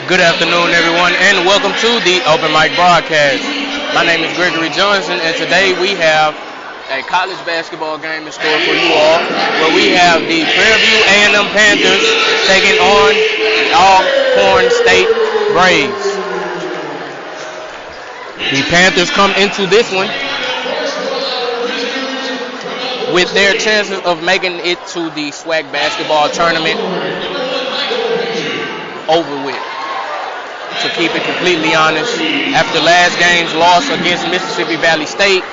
Good afternoon, everyone, and welcome to the Open Mic Broadcast. My name is Gregory Johnson, and today we have a college basketball game in store for you all, where we have the Prairie View A&M Panthers taking on the ALCORN State Braves. The Panthers come into this one with their chances of making it to the SWAC basketball tournament over with. To keep it completely honest, after last game's loss against Mississippi Valley State,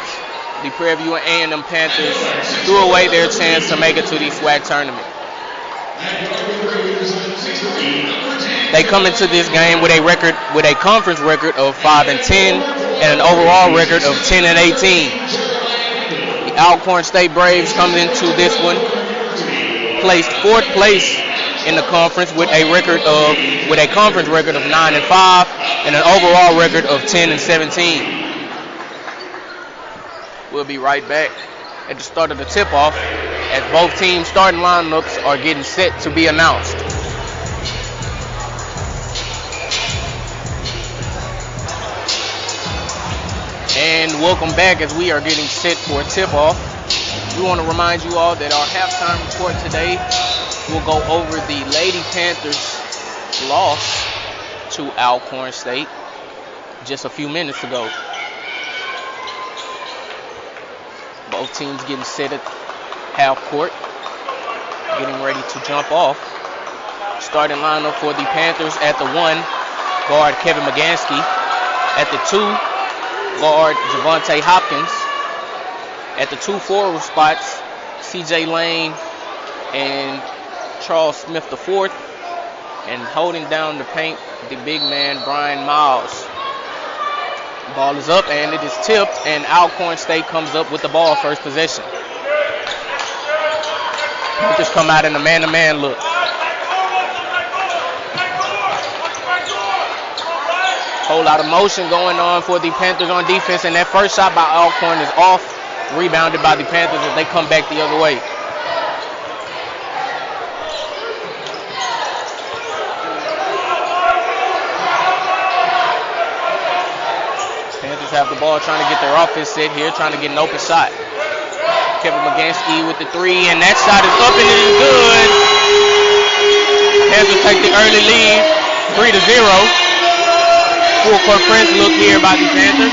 the Prairie View A&M Panthers threw away their chance to make it to the SWAC tournament. They come into this game with a conference record of 5-10 and an overall record of 10-18. The Alcorn State Braves come into this one placed fourth place in the conference with a conference record of 9-5 and an overall record of 10-17. We'll be right back at the start of the tip-off as both teams' starting lineups are getting set to be announced. And welcome back as we are getting set for a tip-off. We want to remind you all that our halftime report today will go over the Lady Panthers' loss to Alcorn State just a few minutes ago. Both teams getting set at half court, getting ready to jump off. Starting lineup for the Panthers: at the 1, guard Kevin McGansky; at the 2, guard Javante Hopkins; at the 2 forward spots, CJ Lane and Charles Smith IV, and holding down the paint, the big man Brian Miles. Ball is up and it is tipped, and Alcorn State comes up with the ball first possession. Just come out in a man-to-man look. Whole lot of motion going on for the Panthers on defense, and that first shot by Alcorn is off, rebounded by the Panthers as they come back the other way. Panthers have the ball, trying to get their offense set here, trying to get an open shot. Kevin McGansky with the 3, and that shot is up and it is good. Panthers take the early lead, 3-0. Full court press look here by the Panthers.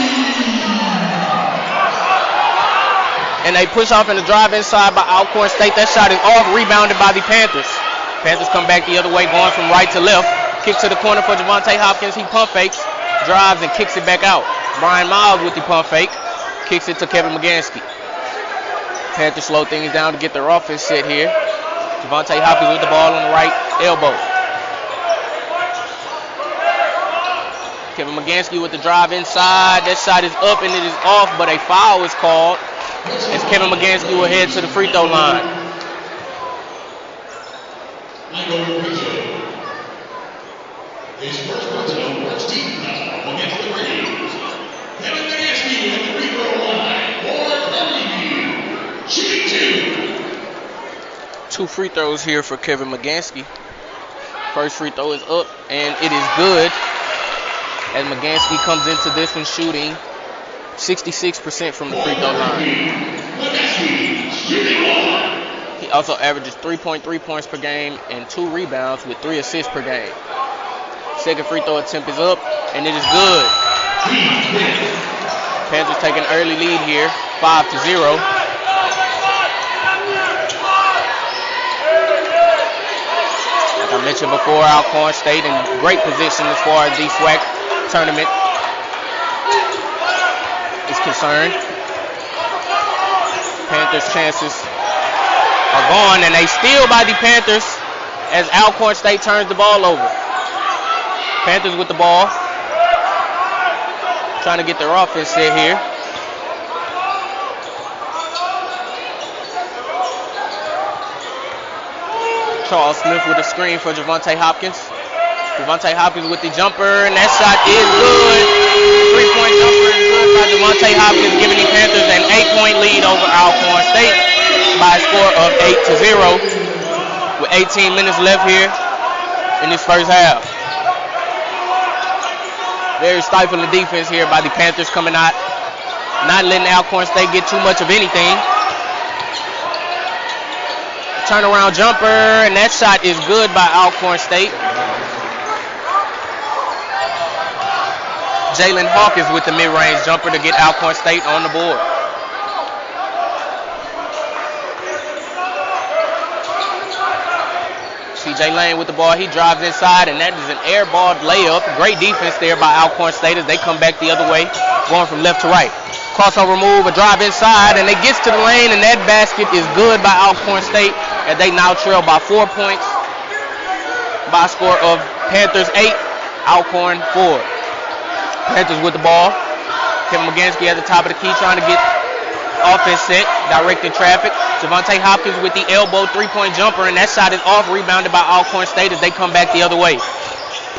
And they push off in the drive inside by Alcorn State. That shot is off, rebounded by the Panthers. Panthers come back the other way, going from right to left. Kick to the corner for Javante Hopkins. He pump fakes, drives, and kicks it back out. Brian Miles with the pump fake, kicks it to Kevin McGansky. Panthers slow things down to get their offense set here. Javante Hopkins with the ball on the right elbow. Kevin McGansky with the drive inside. That shot is up and it is off, but a foul is called as Kevin McGansky will head to the free throw line. His first personal first team foul against the Braves. Kevin McGansky at the free throw line for Prairie View. Shooting 2. 2 free throws here for Kevin McGansky. First free throw is up and it is good, as McGansky comes into this one shooting 66% from the free throw line. He also averages 3.3 points per game and 2 rebounds with 3 assists per game. Second free throw attempt is up and it is good. Panthers take an early lead here, 5-0. Like I mentioned before, Alcorn State in great position as far as the SWAC tournament is concerned. Panthers' chances are gone, and they steal by the Panthers as Alcorn State turns the ball over. Panthers with the ball, trying to get their offense set here. Charles Smith with a screen for Javante Hopkins. Javante Hopkins with the jumper, and that shot is good. 3-point jumper is good by Javante Hopkins, giving the Panthers an 8-point lead over Alcorn State by a score of 8-0 with 18 minutes left here in this first half. Very stifling defense here by the Panthers coming out. Not letting Alcorn State get too much of anything. Turnaround jumper, and that shot is good by Alcorn State. Jalen Hawkins with the mid-range jumper to get Alcorn State on the board. CJ Lane with the ball. He drives inside, and that is an airball layup. Great defense there by Alcorn State as they come back the other way, going from left to right. Crossover move, a drive inside, and it gets to the lane, and that basket is good by Alcorn State, and they now trail by 4 points by a score of Panthers 8, Alcorn 4. Panthers with the ball. Kevin McGansky at the top of the key trying to get offense set, directing traffic. Javante Hopkins with the elbow three-point jumper, and that shot is off, rebounded by Alcorn State as they come back the other way.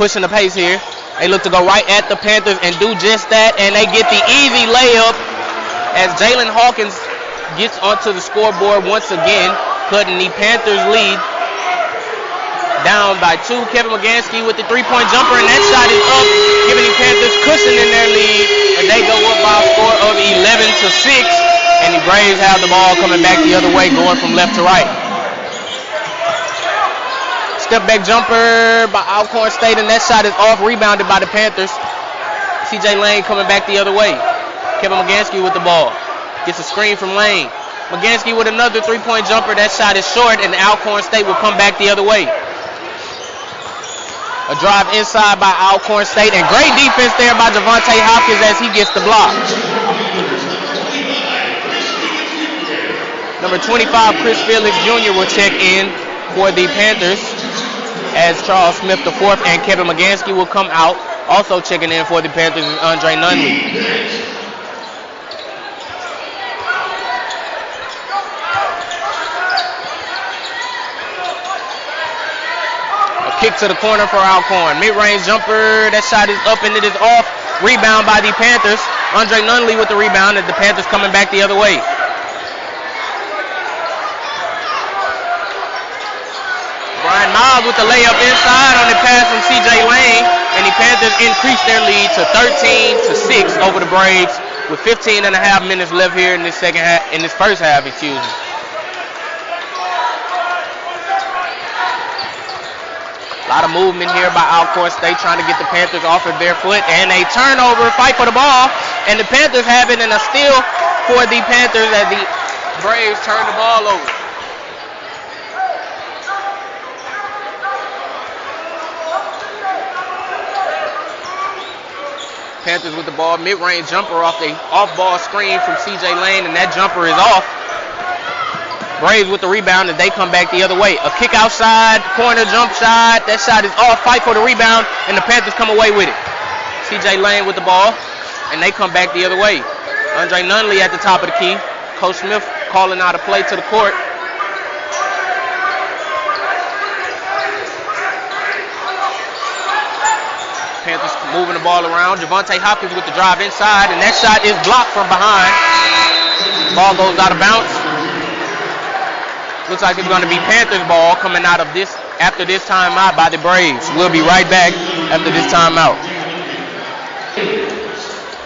Pushing the pace here. They look to go right at the Panthers and do just that, and they get the easy layup as Jalen Hawkins gets onto the scoreboard once again, cutting the Panthers lead down by 2. Kevin McGansky with the three-point jumper, and that shot is up, giving the Panthers cushion in their lead, and they go up by a score of 11-6. And the Braves have the ball coming back the other way, going from left to right. Step back jumper by Alcorn State, and that shot is off, rebounded by the Panthers. CJ Lane coming back the other way. Kevin McGansky with the ball. Gets a screen from Lane. McGansky with another three-point jumper. That shot is short, and Alcorn State will come back the other way. A drive inside by Alcorn State, and great defense there by Javante Hopkins as he gets the block. Number 25, Chris Felix Jr. will check in for the Panthers as Charles Smith IV and Kevin McGansky will come out. Also checking in for the Panthers is Andre Nunley. A kick to the corner for Alcorn. Mid-range jumper. That shot is up and it is off. Rebound by the Panthers. Andre Nunley with the rebound as the Panthers coming back the other way. Brian Miles with the layup inside on the pass from CJ Lane, and the Panthers increase their lead to 13-6 over the Braves with 15 and a half minutes left here in this first half, excuse me. A lot of movement here by Alcorn State trying to get the Panthers off of their foot, and a turnover, fight for the ball, and the Panthers have it, and a steal for the Panthers as the Braves turn the ball over. Panthers with the ball, mid-range jumper off the off-ball screen from CJ Lane, and that jumper is off. Braves with the rebound as they come back the other way. A kick outside, corner jump shot. That shot is off. Fight for the rebound, and the Panthers come away with it. CJ Lane with the ball, and they come back the other way. Andre Nunley at the top of the key. Coach Smith calling out a play to the court. Panthers moving the ball around. Javante Hopkins with the drive inside, and that shot is blocked from behind. Ball goes out of bounds. Looks like it's going to be Panthers ball coming out of this after this timeout by the Braves. We'll be right back after this timeout.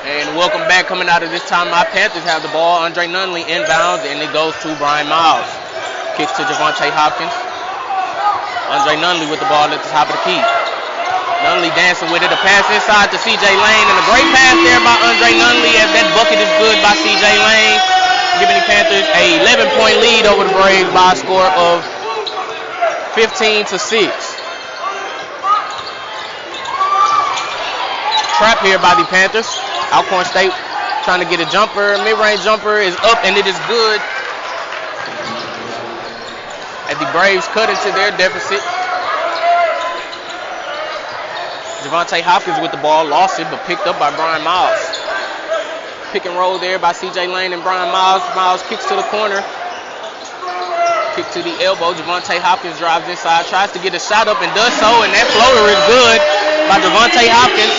And welcome back coming out of this timeout. Panthers have the ball. Andre Nunley inbounds, and it goes to Brian Miles. Kicks to Javante Hopkins. Andre Nunley with the ball at the top of the key. Nunley dancing with it. A pass inside to CJ Lane, and a great pass there by Andre Nunley as that bucket is good by CJ Lane, giving the Panthers a 11-point lead over the Braves by a score of 15-6. Trap here by the Panthers. Alcorn State trying to get a jumper. Mid-range jumper is up, and it is good as the Braves cut into their deficit. Javante Hopkins with the ball, lost it, but picked up by Brian Miles. Pick and roll there by CJ Lane and Brian Miles. Miles kicks to the corner. Kick to the elbow. Javante Hopkins drives inside, tries to get a shot up and does so, and that floater is good by Javante Hopkins.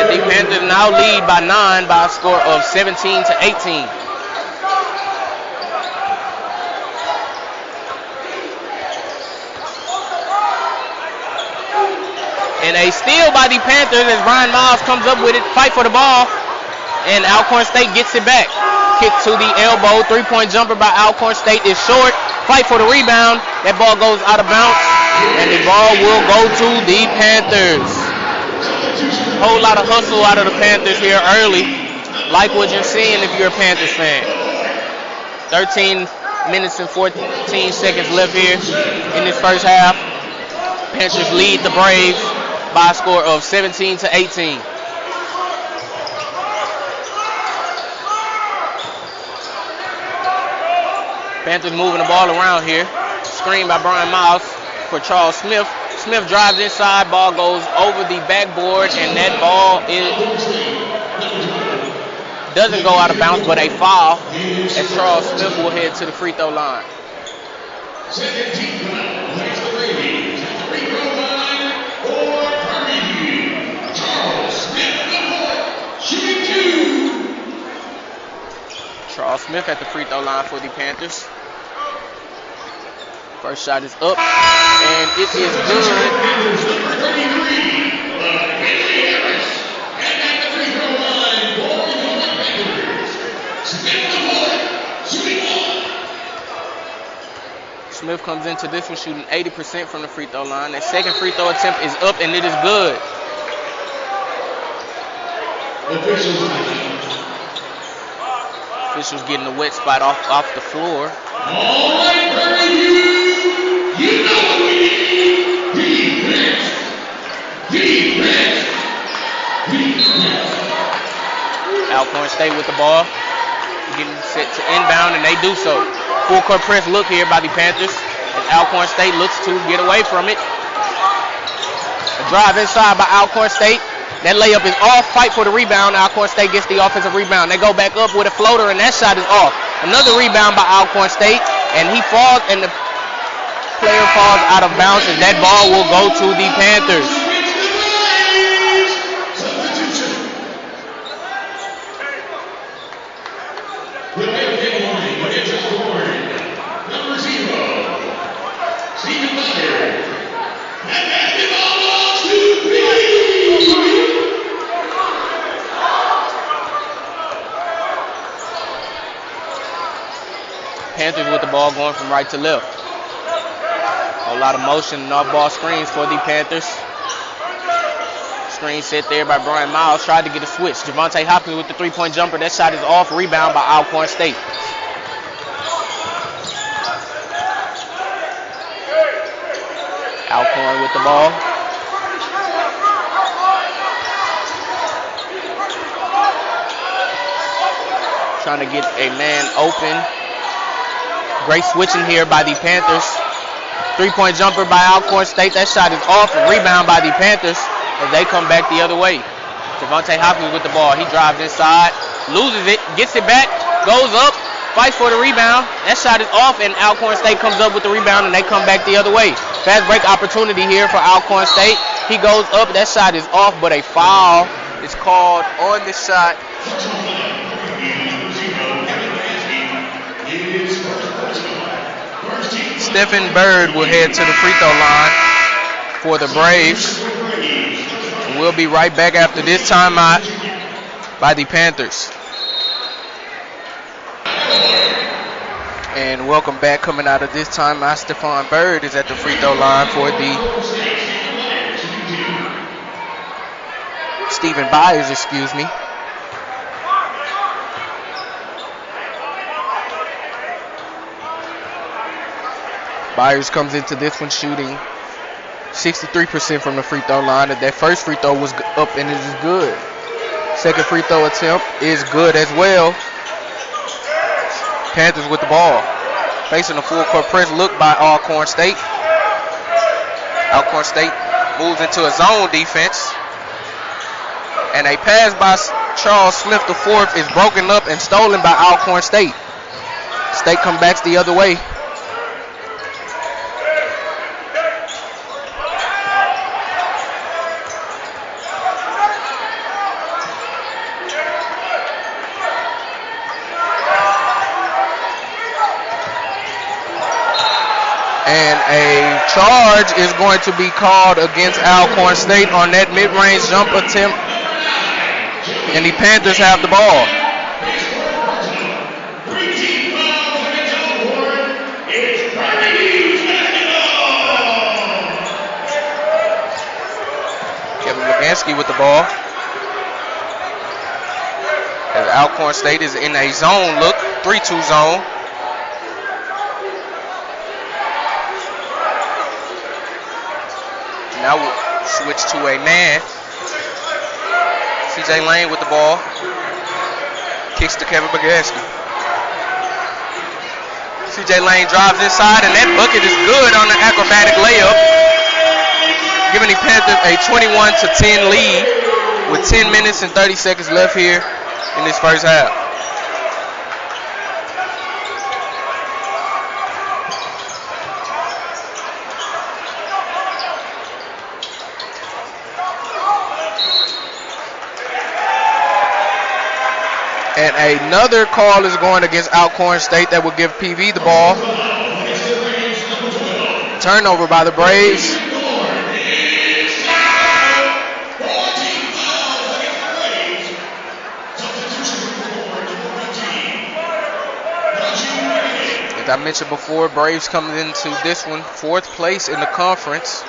And the Panthers now lead by 9 by a score of 17-18. And a steal by the Panthers as Brian Miles comes up with it. Fight for the ball. And Alcorn State gets it back. Kick to the elbow. 3-point jumper by Alcorn State is short. Fight for the rebound. That ball goes out of bounds. And the ball will go to the Panthers. Whole lot of hustle out of the Panthers here early. Like what you're seeing if you're a Panthers fan. 13 minutes and 14 seconds left here in this first half. Panthers lead the Braves by a score of 17-18. Panthers moving the ball around here. Screen by Brian Miles for Charles Smith. Smith drives inside. Ball goes over the backboard, and that ball doesn't go out of bounds, but a foul as Charles Smith will head to the free throw line. Charles Smith at the free throw line for the Panthers. First shot is up, and it is good. Smith comes into this one shooting 80% from the free throw line. That second free throw attempt is up, and it is good. Officials getting the wet spot off the floor. All right, PVU, you know what we need. Defense. Alcorn State with the ball. Getting set to inbound, and they do so. Full court press look here by the Panthers. As Alcorn State looks to get away from it. A drive inside by Alcorn State. That layup is off. Fight for the rebound. Alcorn State gets the offensive rebound. They go back up with a floater, and that shot is off. Another rebound by Alcorn State, and he falls, and the player falls out of bounds, and that ball will go to the Panthers. Panthers with the ball going from right to left. A lot of motion and off-ball screens for the Panthers. Screen set there by Brian Miles. Tried to get a switch. Javante Hopkins with the three-point jumper. That shot is off. Rebound by Alcorn State. Alcorn with the ball. Trying to get a man open. Great switching here by the Panthers. Three-point jumper by Alcorn State. That shot is off. Rebound by the Panthers as they come back the other way. Javante Hopkins with the ball. He drives inside, loses it, gets it back, goes up, fights for the rebound. That shot is off, and Alcorn State comes up with the rebound, and they come back the other way. Fast break opportunity here for Alcorn State. He goes up. That shot is off, but a foul is called on the shot. Stephen Bird will head to the free throw line for the Braves. And we'll be right back after this timeout by the Panthers. And welcome back. Coming out of this timeout, Stephen Bird is at the free throw line for the Stephen Byers, excuse me. Byers comes into this one shooting 63% from the free throw line. That first free throw was up, and it is good. Second free throw attempt is good as well. Panthers with the ball. Facing a full court press look by Alcorn State. Alcorn State moves into a zone defense. And a pass by Charles Smith IV is broken up and stolen by Alcorn State. State comes back the other way. And a charge is going to be called against Alcorn State on that mid-range jump attempt, and the Panthers have the ball. Kevin Magansky with the ball. As Alcorn State is in a zone look, 3-2 zone. Now we'll switch to a man. CJ Lane with the ball. Kicks to Kevin Magansky. CJ Lane drives inside, and that bucket is good on the acrobatic layup, giving the Panthers a 21-10 lead with 10 minutes and 30 seconds left here in this first half. And another call is going against Alcorn State that will give PV the ball. Turnover by the Braves. As I mentioned before, Braves coming into this one 4th place in the conference.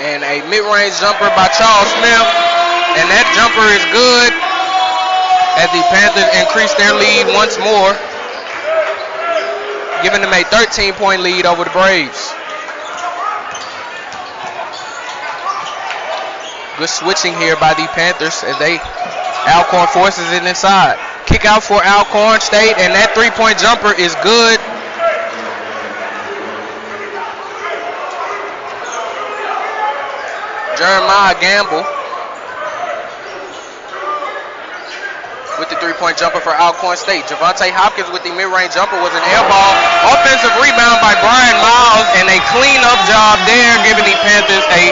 And a mid-range jumper by Charles Smith. And that jumper is good as the Panthers increase their lead once more, giving them a 13-point lead over the Braves. Good switching here by the Panthers as Alcorn forces it inside. Kick out for Alcorn State, and that 3-point jumper is good. Jeremiah Gamble with the 3-point jumper for Alcorn State. Javante Hopkins with the mid-range jumper was an air ball. Offensive rebound by Brian Miles, and a clean-up job there, giving the Panthers a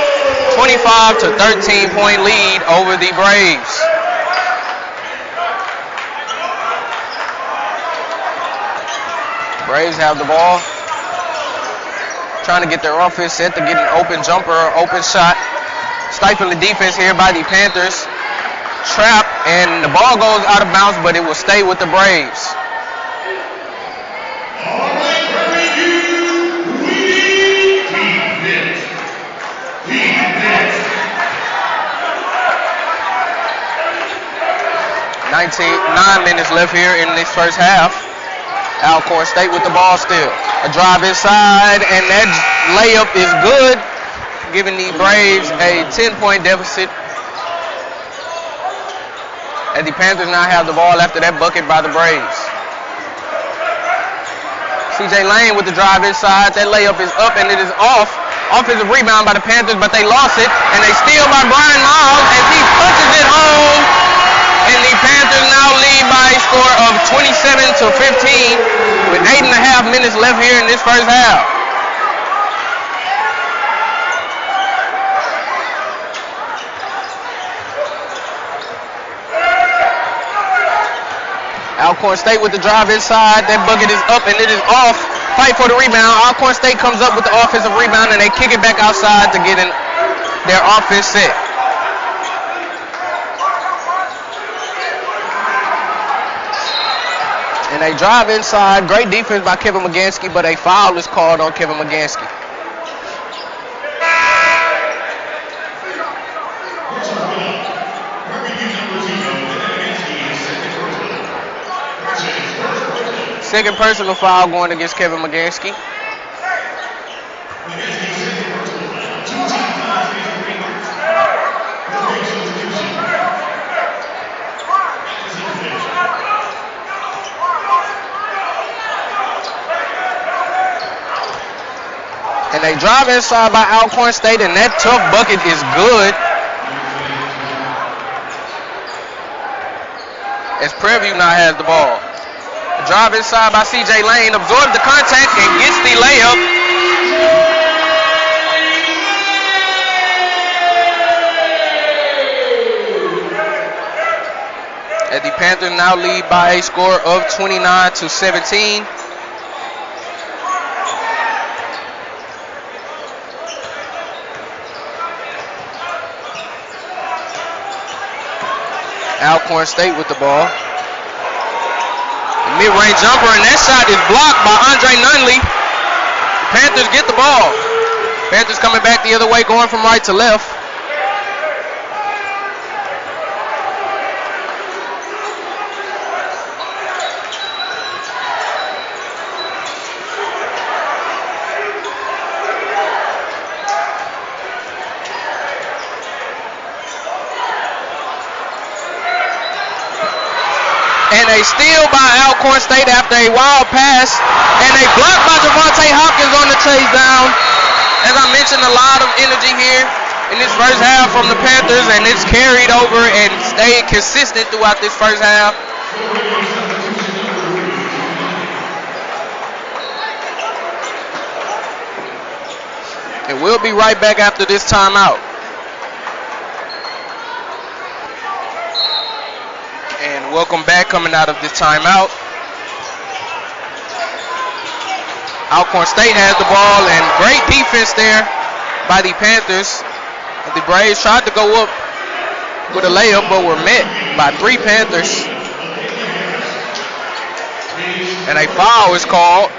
25-13 point lead over the Braves. Braves have the ball, trying to get their offense set to get an open jumper or open shot. Stifling the defense here by the Panthers. Trap, and the ball goes out of bounds, but it will stay with the Braves. All right, PVU, we need defense. 9 minutes left here in this first half. Alcorn State with the ball still. A drive inside, and that layup is good, giving the Braves a 10-point deficit. And the Panthers now have the ball after that bucket by the Braves. CJ Lane with the drive inside. That layup is up, and it is off. Offensive rebound by the Panthers, but they lost it. And they steal by Brian Miles as he punches it home. And the Panthers now lead by a score of 27-15 with 8.5 minutes left here in this first half. Alcorn State with the drive inside. That bucket is up and it is off. Fight for the rebound. Alcorn State comes up with the offensive rebound and they kick it back outside to get in their offense set. And they drive inside. Great defense by Kevin Magansky, but a foul is called on Kevin Magansky. Second personal foul going against Kevin Magansky. And they drive inside by Alcorn State, and that tough bucket is good. As Prairie View now has the ball. Drive inside by CJ Lane, absorbs the contact and gets the layup. As As the Panthers now lead by a score of 29-17. Alcorn State with the ball. The mid-range jumper, and that shot is blocked by Andre Nunley. The Panthers get the ball. Panthers coming back the other way, going from right to left. And a steal by Alcorn State after a wild pass. And a block by Javante Hopkins on the chase down. As I mentioned, a lot of energy here in this first half from the Panthers, and it's carried over and stayed consistent throughout this first half. And we'll be right back after this timeout. And welcome back coming out of this timeout. Alcorn State has the ball, and great defense there by the Panthers. The Braves tried to go up with a layup, but were met by 3 Panthers. And a foul is called.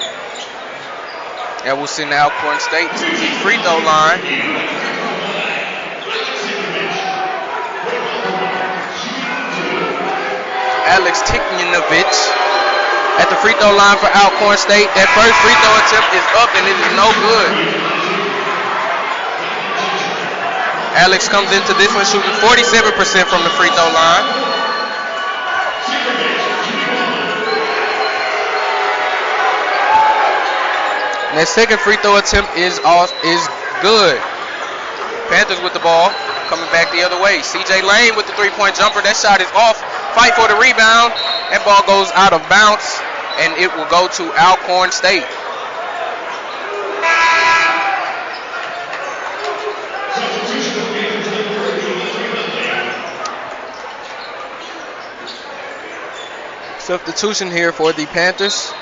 And we'll send Alcorn State to the free throw line. Alex Tikminovich at the free throw line for Alcorn State. That first free throw attempt is up, and it is no good. Alex comes into this one shooting 47% from the free throw line. And that second free throw attempt is good. Panthers with the ball, coming back the other way. CJ Lane with the three-point jumper. That shot is off. Fight for the rebound. That ball goes out of bounds, and it will go to Alcorn State. Substitution here for the Panthers.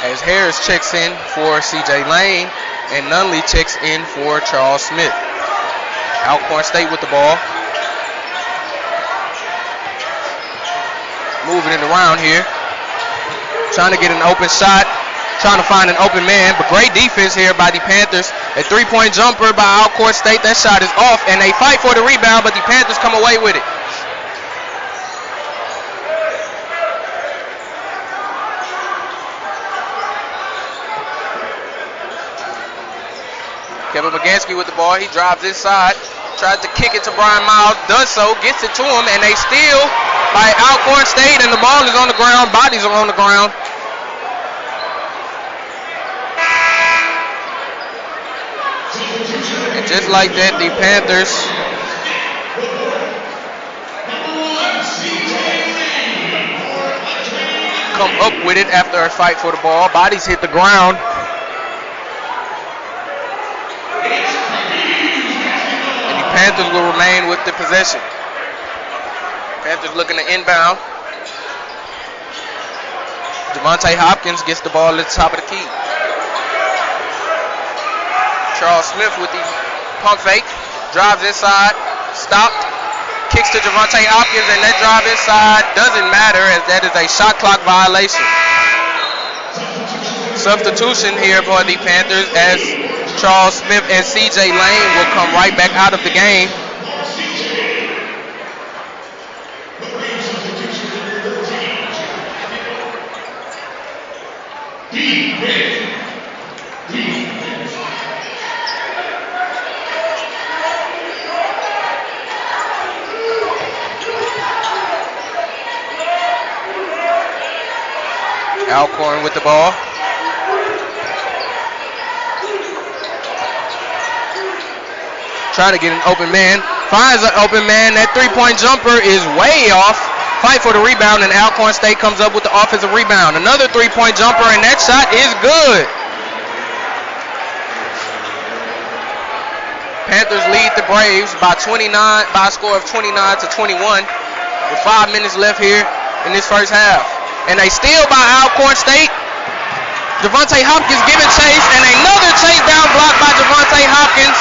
As Harris checks in for CJ Lane, and Nunley checks in for Charles Smith. Alcorn State with the ball. Moving it around here. Trying to get an open shot. Trying to find an open man, but great defense here by the Panthers. A three-point jumper by Alcorn State. That shot is off, and they fight for the rebound, but the Panthers come away with it. Kevin Bagansky with the ball. He drives inside. Tries to kick it to Brian Miles. Does so. Gets it to him. And they steal by Alcorn State. And the ball is on the ground. Bodies are on the ground. And just like that, the Panthers come up with it after a fight for the ball. Bodies hit the ground. Panthers will remain with the possession. Panthers looking to inbound. Javante Hopkins gets the ball at the top of the key. Charles Smith with the pump fake. Drives inside. Stopped. Kicks to Javante Hopkins, and that drive inside doesn't matter, as that is a shot clock violation. Substitution here for the Panthers, as Charles Smith and CJ Lane will come right back out of the game. Alcorn with the ball. Trying to get an open man. Finds an open man. That three-point jumper is way off. Fight for the rebound, and Alcorn State comes up with the offensive rebound. Another three-point jumper, and that shot is good. Panthers lead the Braves by a score of 29-21 with 5 minutes left here in this first half. And they steal by Alcorn State. Javante Hopkins giving chase, and another chase down block by Javante Hopkins.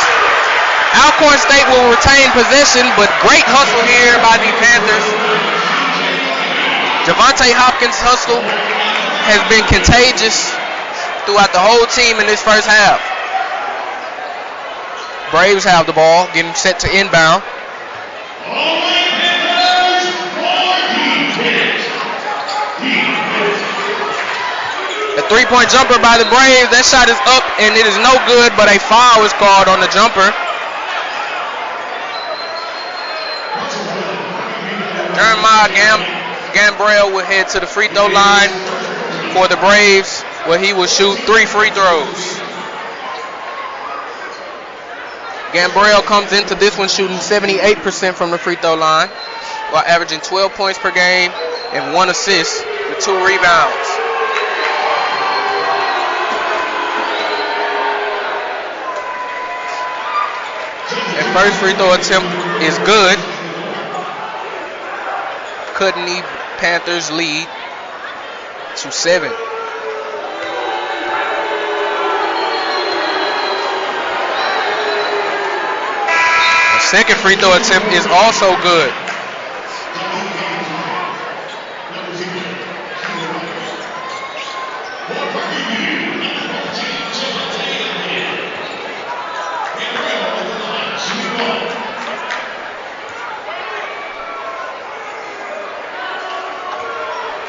Alcorn State will retain possession, but great hustle here by the Panthers. Javante Hopkins' hustle has been contagious throughout the whole team in this first half. Braves have the ball, getting set to inbound. A three-point jumper by the Braves. That shot is up, and it is no good, but a foul is called on the jumper. Jeremiah Gambrell will head to the free throw line for the Braves, where he will shoot 3 free throws. Gambrell comes into this one shooting 78% from the free throw line, while averaging 12 points per game and 1 assist with 2 rebounds. And first free throw attempt is good, cutting the Panthers' lead to 7. The second free throw attempt is also good.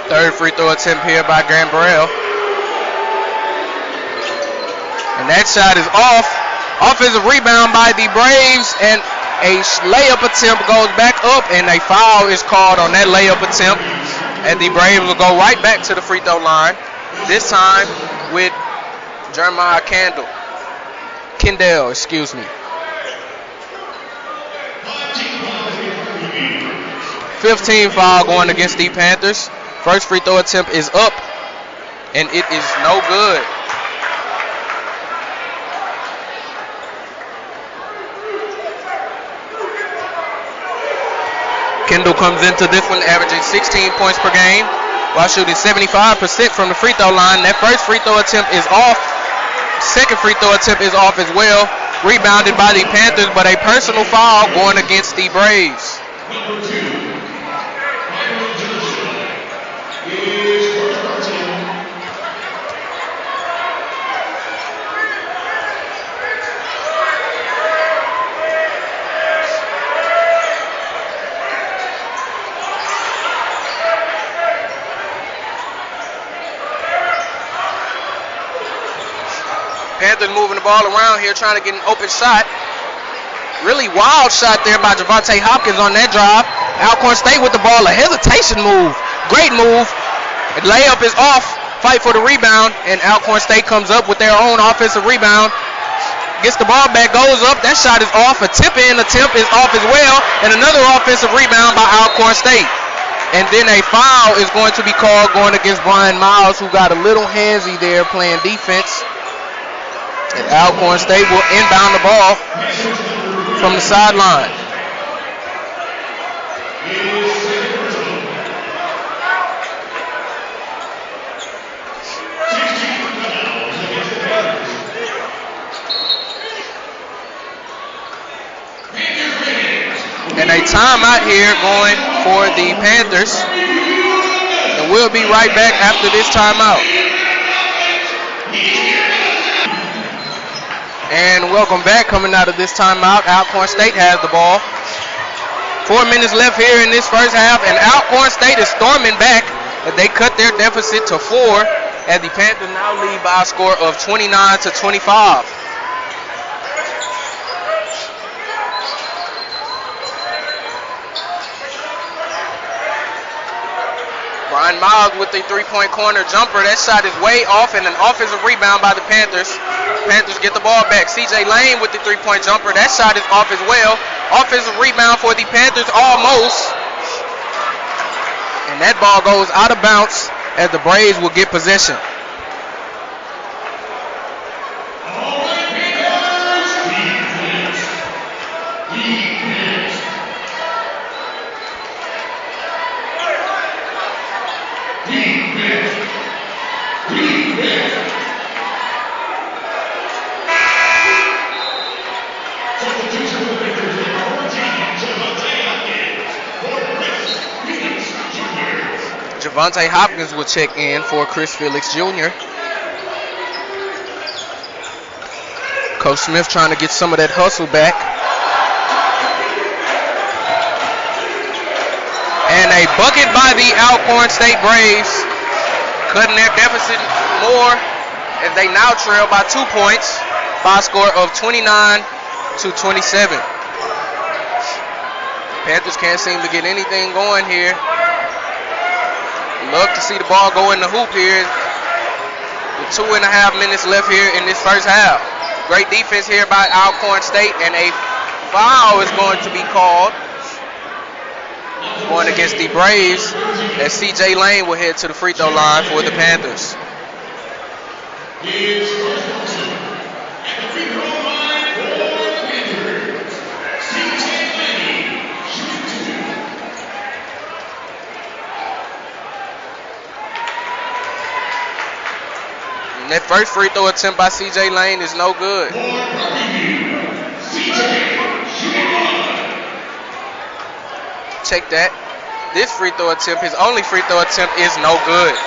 Third free throw attempt here by Gambrell. And that shot is off. Offensive rebound by the Braves, and a layup attempt goes back up, and a foul is called on that layup attempt. And the Braves will go right back to the free throw line, this time with Jeremiah Kendall. 15 foul going against the Panthers. First free throw attempt is up, and it is no good. Kendall comes into this one averaging 16 points per game while shooting 75% from the free throw line. That first free throw attempt is off. Second free throw attempt is off as well. Rebounded by the Panthers, but a personal foul going against the Braves. Panthers moving the ball around here, trying to get an open shot. Really wild shot there by Javante Hopkins on that drive. Alcorn State with the ball, a hesitation move. Great move. The layup is off. Fight for the rebound, and Alcorn State comes up with their own offensive rebound. Gets the ball back, goes up. That shot is off. A tip-in attempt is off as well, and another offensive rebound by Alcorn State. And then a foul is going to be called going against Brian Miles, who got a little handsy there playing defense. And Alcorn State will inbound the ball from the sideline. And a timeout here going for the Panthers. And we'll be right back after this timeout. And welcome back. Coming out of this timeout, Alcorn State has the ball. 4 minutes left here in this first half, and Alcorn State is storming back as they cut their deficit to 4, as the Panthers now lead by a score of 29-25. Brian Miles with the three-point corner jumper. That shot is way off, and an offensive rebound by the Panthers. Panthers get the ball back. CJ Lane with the three-point jumper. That shot is off as well. Offensive rebound for the Panthers almost. And that ball goes out of bounds as the Braves will get possession. Devontae Hopkins will check in for Chris Felix Jr. Coach Smith trying to get some of that hustle back. And a bucket by the Alcorn State Braves, cutting their deficit more as they now trail by 2 points by a score of 29-27. Panthers can't seem to get anything going here. Love to see the ball go in the hoop here with 2.5 minutes left here in this first half. Great defense here by Alcorn State, and a foul is going to be called going against the Braves as C.J. Lane will head to the free throw line for the Panthers. And that first free throw attempt by C.J. Lane is no good. Check that. This free throw attempt, his only free throw attempt, is no good.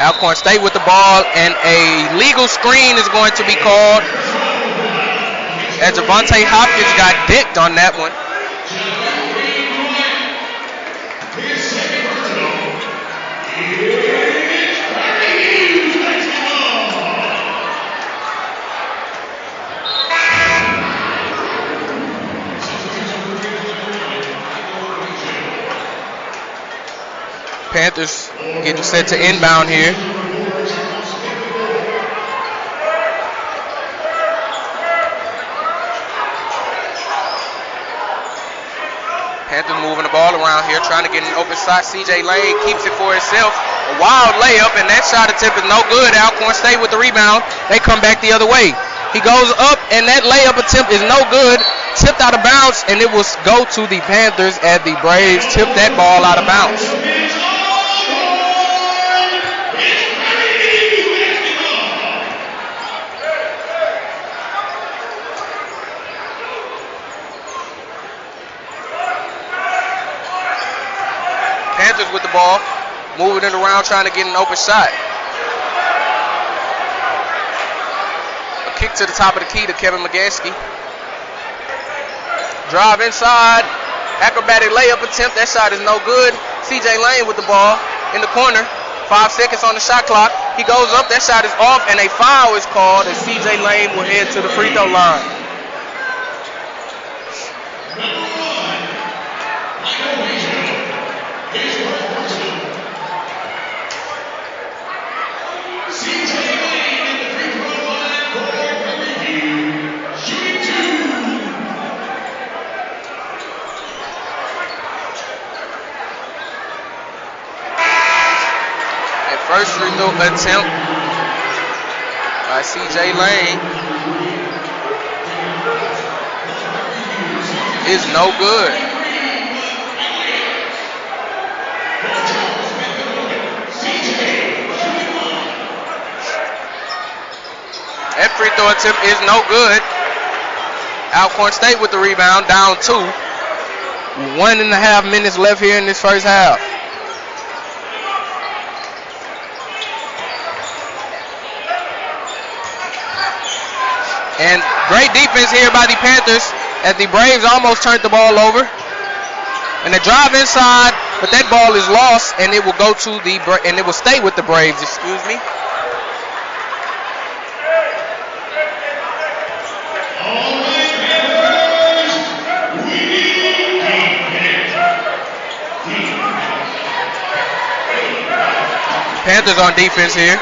Alcorn State with the ball, and a legal screen is going to be called as Devontae Hopkins got dicked on that one. Panthers getting set to inbound here. Panthers moving the ball around here, trying to get an open shot. C.J. Lane keeps it for himself. A wild layup, and that shot attempt is no good. Alcorn State with the rebound. They come back the other way. He goes up, and that layup attempt is no good. Tipped out of bounds, and it will go to the Panthers as the Braves tip that ball out of bounds. Panthers with the ball, moving it around, trying to get an open shot. A kick to the top of the key to Kevin McGansky. Drive inside, acrobatic layup attempt. That shot is no good. C.J. Lane with the ball in the corner. 5 seconds on the shot clock. He goes up, that shot is off, and a foul is called as C.J. Lane will head to the free throw line. First free throw attempt by C.J. Lane is no good. That free throw attempt is no good. Alcorn State with the rebound, down 2. 1.5 minutes left here in this first half. And great defense here by the Panthers as the Braves almost turned the ball over. And they drive inside, but that ball is lost, and it will go to the and it will stay with the Braves. Excuse me. Panthers on defense here.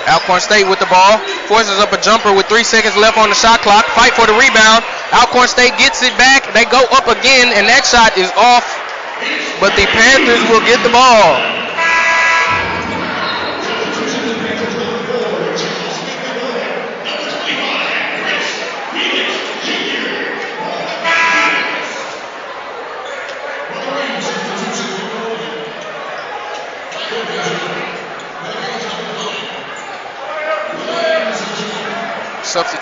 Alcorn State with the ball, forces up a jumper with 3 seconds left on the shot clock. Fight for the rebound. Alcorn State gets it back. They go up again, and that shot is off. But the Panthers will get the ball.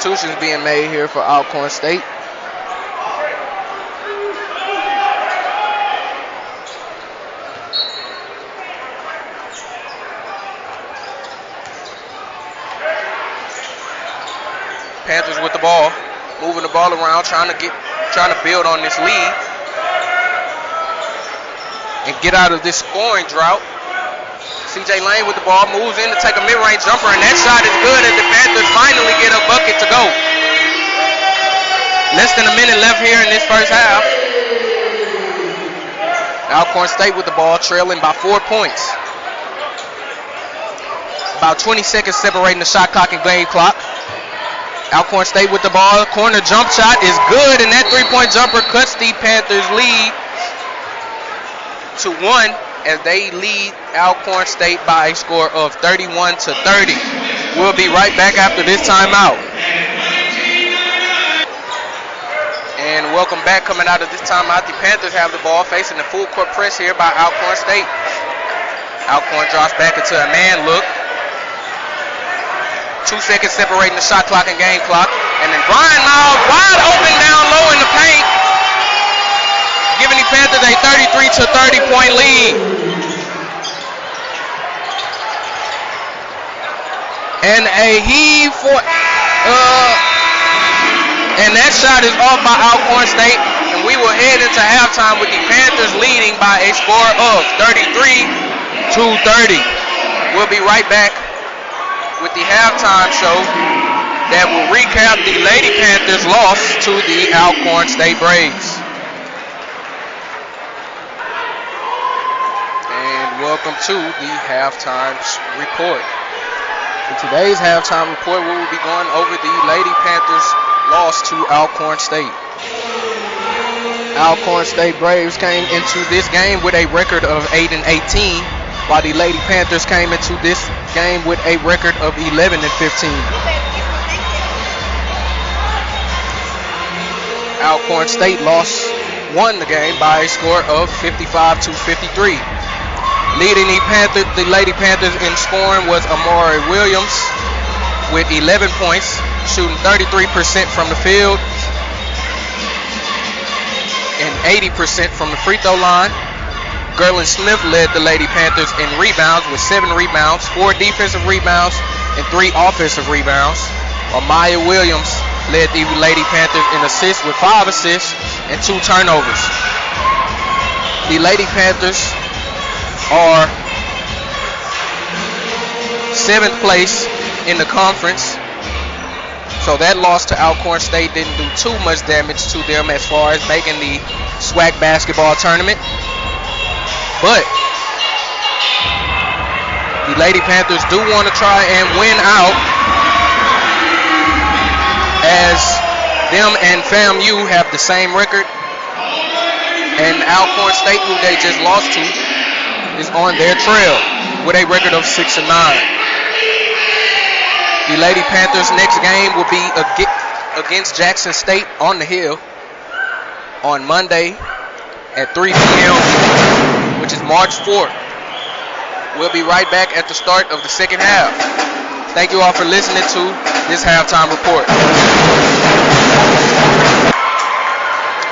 substitutions being made here for Alcorn State. Panthers with the ball, moving the ball around, trying to build on this lead and get out of this scoring drought. CJ Lane with the ball, moves in to take a mid-range jumper, and that shot is good as the Panthers finally get a bucket to go. Less than a minute left here in this first half. Alcorn State with the ball, trailing by 4 points. About 20 seconds separating the shot clock and game clock. Alcorn State with the ball, corner jump shot is good, and that three-point jumper cuts the Panthers' lead to 1 as they lead Alcorn State by a score of 31-30. We'll be right back after this timeout. And welcome back. Coming out of this timeout, the Panthers have the ball facing the full court press here by Alcorn State. Alcorn drops back into a man look. 2 seconds separating the shot clock and game clock. And then Brian Miles wide open down low in the paint, giving the Panthers a 33-30 point lead. And a heave for, and that shot is off by Alcorn State. And we will head into halftime with the Panthers leading by a score of 33-30. We'll be right back with the halftime show that will recap the Lady Panthers' loss to the Alcorn State Braves. And welcome to the halftime report. In today's halftime report, we will be going over the Lady Panthers' loss to Alcorn State. Alcorn State Braves came into this game with a record of 8-18, while the Lady Panthers came into this game with a record of 11-15. Alcorn State won the game by a score of 55-53. Leading the Lady Panthers in scoring was Amari Williams with 11 points, shooting 33% from the field and 80% from the free throw line. Gerlin Smith led the Lady Panthers in rebounds with 7 rebounds, 4 defensive rebounds, and 3 offensive rebounds. While Maya Williams led the Lady Panthers in assists with 5 assists and 2 turnovers. The Lady Panthers are 7th place in the conference. So that loss to Alcorn State didn't do too much damage to them as far as making the SWAC basketball tournament. But the Lady Panthers do want to try and win out, as them and FAMU have the same record, and Alcorn State, who they just lost to, is on their trail with a record of 6-9. The Lady Panthers' next game will be against Jackson State on the Hill on Monday at 3 p.m., which is March 4th. We'll be right back at the start of the second half. Thank you all for listening to this halftime report.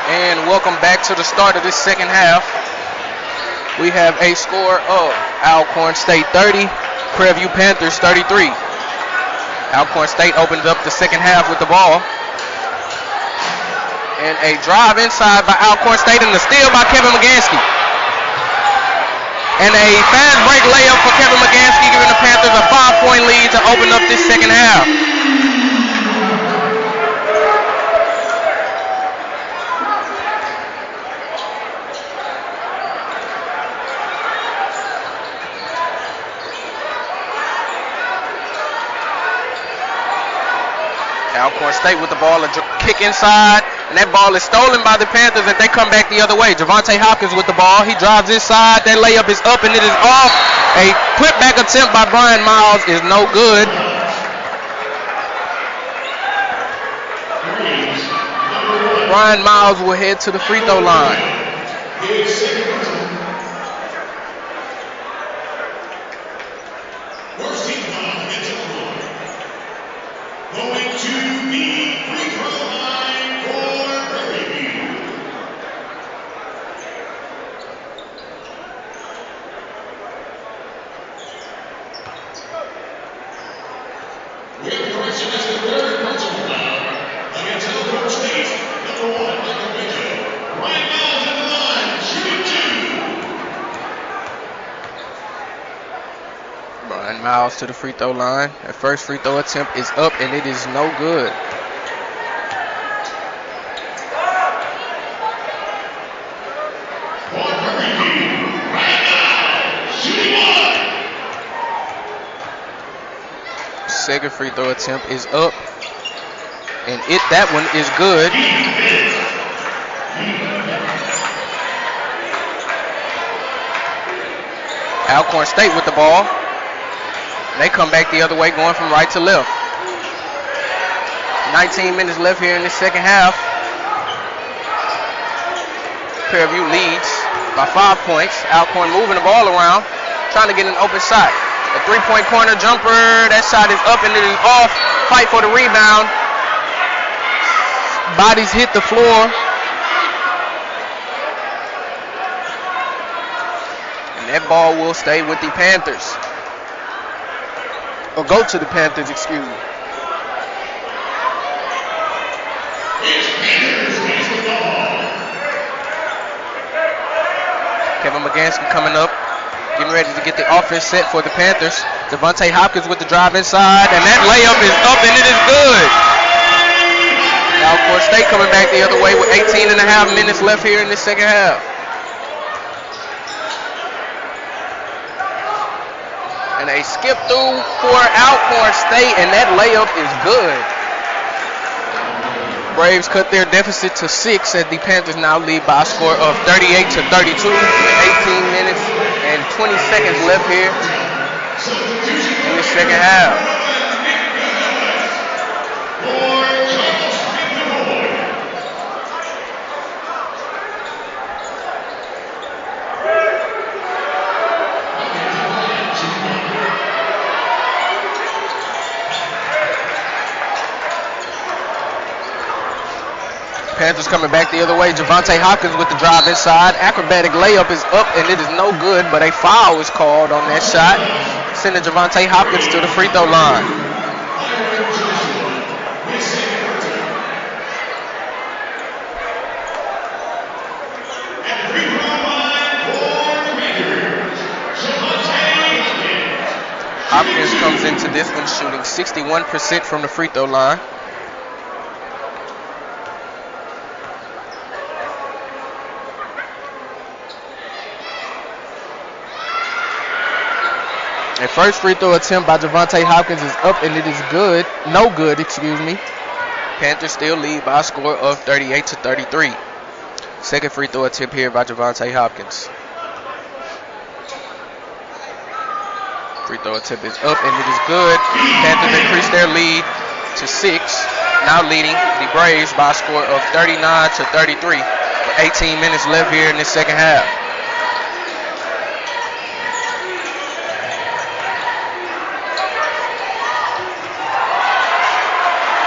And welcome back to the start of this second half. We have a score of Alcorn State 30, Prairie View Panthers 33. Alcorn State opens up the second half with the ball. And a drive inside by Alcorn State and a steal by Kevin McGansky. And a fast break layup for Kevin McGansky, giving the Panthers a 5-point lead to open up this second half. Alcorn State with the ball, a kick inside, and that ball is stolen by the Panthers as they come back the other way. Javante Hopkins with the ball. He drives inside. That layup is up and it is off. A putback attempt by Brian Miles is no good. Brian Miles will head to the free throw line. Going to be Miles to the free throw line. That first free throw attempt is up, and it is no good. Second free throw attempt is up, and that one is good. Alcorn State with the ball. They come back the other way, going from right to left. 19 minutes left here in the second half. PVU leads by 5 points. Alcorn moving the ball around, trying to get an open shot. A three-point corner jumper. That shot is up and it is off. Fight for the rebound. Bodies hit the floor. And that ball will stay with the Panthers. Or go to the Panthers, excuse me. Kevin McGansky coming up, getting ready to get the offense set for the Panthers. Devontae Hopkins with the drive inside, and that layup is up, and it is good. Alcorn State coming back the other way with 18 and a half minutes left here in the second half. And a skip through for Alcorn State, and that layup is good. Braves cut their deficit to 6 as the Panthers now lead by a score of 38 to 32. 18 minutes and 20 seconds left here in the second half. Panthers coming back the other way. Devontae Hopkins with the drive inside. Acrobatic layup is up, and it is no good, but a foul is called on that shot, sending Devontae Hopkins to the free throw line. Hopkins comes into this one shooting 61% from the free throw line. The first free throw attempt by Devontae Hopkins is up, and it is good. No good, excuse me. Panthers still lead by a score of 38 to 33. Second free throw attempt here by Devontae Hopkins. Free throw attempt is up, and it is good. Panthers increase their lead to 6. Now leading the Braves by a score of 39 to 33. 18 minutes left here in the second half.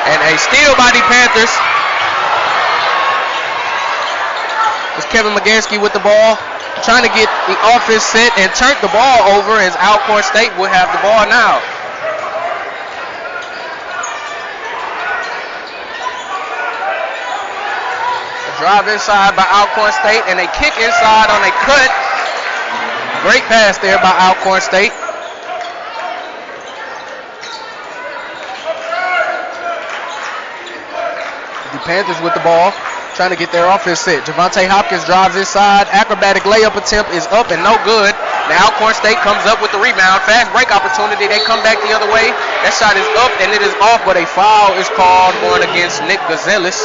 And a steal by the Panthers. It's Kevin McGansky with the ball, trying to get the offense set and turn the ball over as Alcorn State will have the ball now. A drive inside by Alcorn State and a kick inside on a cut. Great pass there by Alcorn State. Panthers with the ball, trying to get their offense set. Devontae Hopkins drives inside. Acrobatic layup attempt is up and no good. Now Alcorn State comes up with the rebound. Fast break opportunity. They come back the other way. That shot is up and it is off, but a foul is called going against Nick Gonzalez.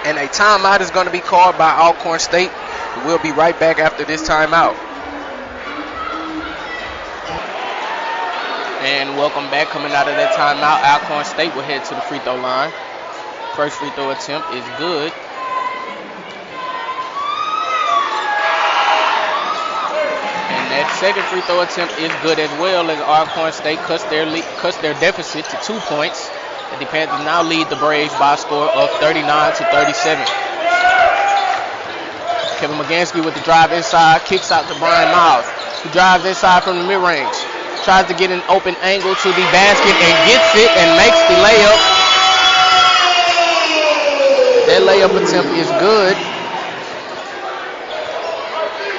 And a timeout is going to be called by Alcorn State. We'll be right back after this timeout. And welcome back. Coming out of that timeout, Alcorn State will head to the free throw line. First free throw attempt is good. And that second free throw attempt is good as well, as Alcorn State cuts their deficit to 2 points. And the Panthers now lead the Braves by a score of 39-37. Kevin McGansky with the drive inside, kicks out to Brian Miles, who drives inside from the mid-range. Tries to get an open angle to the basket and gets it and makes the layup. That layup attempt is good.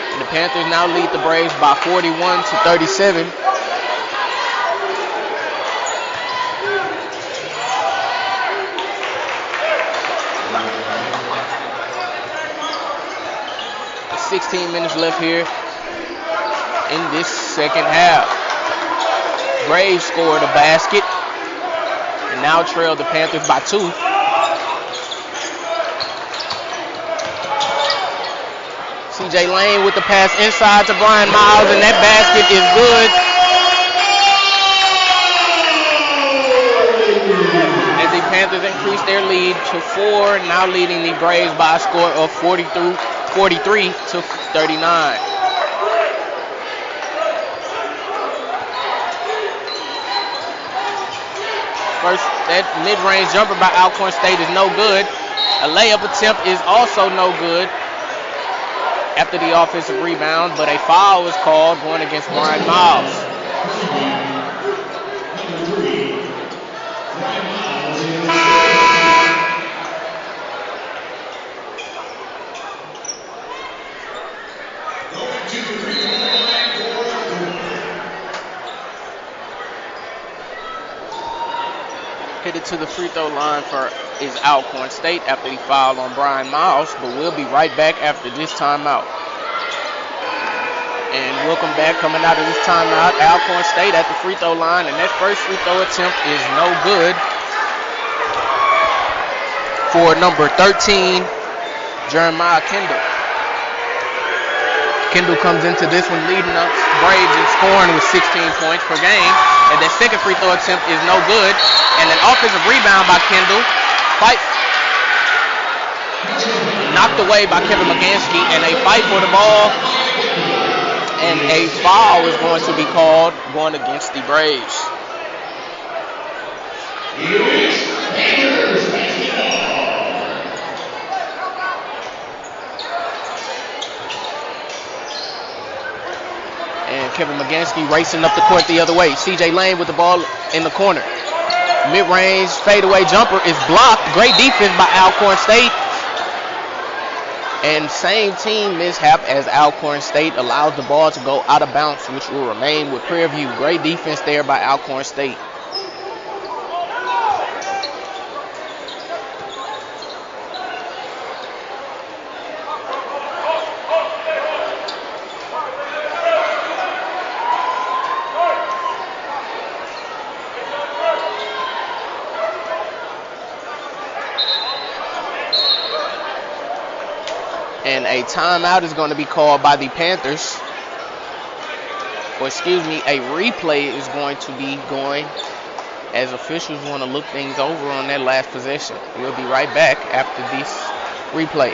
And the Panthers now lead the Braves by 41-37. There's 16 minutes left here in this second half. Braves scored a basket and now trail the Panthers by 2. CJ Lane with the pass inside to Brian Miles, and that basket is good. As the Panthers increase their lead to 4, now leading the Braves by a score of 43-39. First, that mid-range jumper by Alcorn State is no good. A layup attempt is also no good after the offensive rebound, but a foul is called going against Brian Miles. Headed to the free throw line is Alcorn State after the foul on Brian Miles, but we'll be right back after this timeout. And welcome back, coming out of this timeout, Alcorn State at the free throw line, and that first free throw attempt is no good for number 13, Jeremiah Kendall. Kendall comes into this one leading up Braves and scoring with 16 points per game. And that second free throw attempt is no good. And an offensive rebound by Kendall. Knocked away by Kevin McGansky, and a fight for the ball. And a foul is going to be called going against the Braves. And Kevin McGansky racing up the court the other way. CJ Lane with the ball in the corner. Mid-range fadeaway jumper is blocked. Great defense by Alcorn State. And same team mishap as Alcorn State allows the ball to go out of bounds, which will remain with Prairie View. Great defense there by Alcorn State. And a timeout is going to be called by the Panthers. Or excuse me, a replay is going to be going as officials want to look things over on that last possession. We'll be right back after this replay.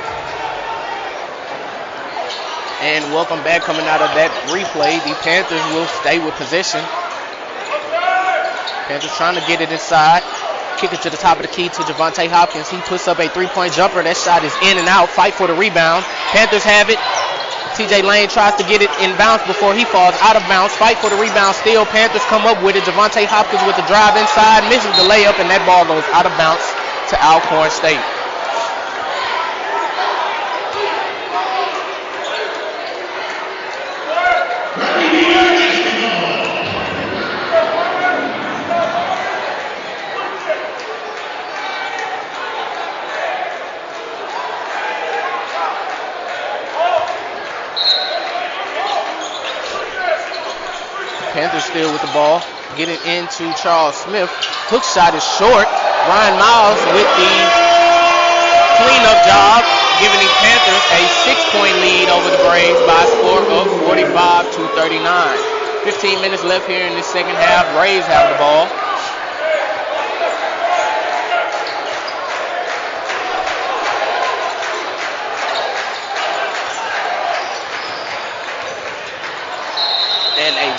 And welcome back, coming out of that replay. The Panthers will stay with possession. Panthers trying to get it inside. Kick it to the top of the key to Javante Hopkins. He puts up a three-point jumper. That shot is in and out. Fight for the rebound. Panthers have it. TJ Lane tries to get it in bounds before he falls out of bounds. Fight for the rebound still. Panthers come up with it. Javante Hopkins with the drive inside. Misses the layup, and that ball goes out of bounds to Alcorn State. Panthers still with the ball. Getting into Charles Smith. Hook shot is short. Ryan Miles with the cleanup job, giving the Panthers a 6-point lead over the Braves by a score of 45-39. 15 minutes left here in this second half. Braves have the ball.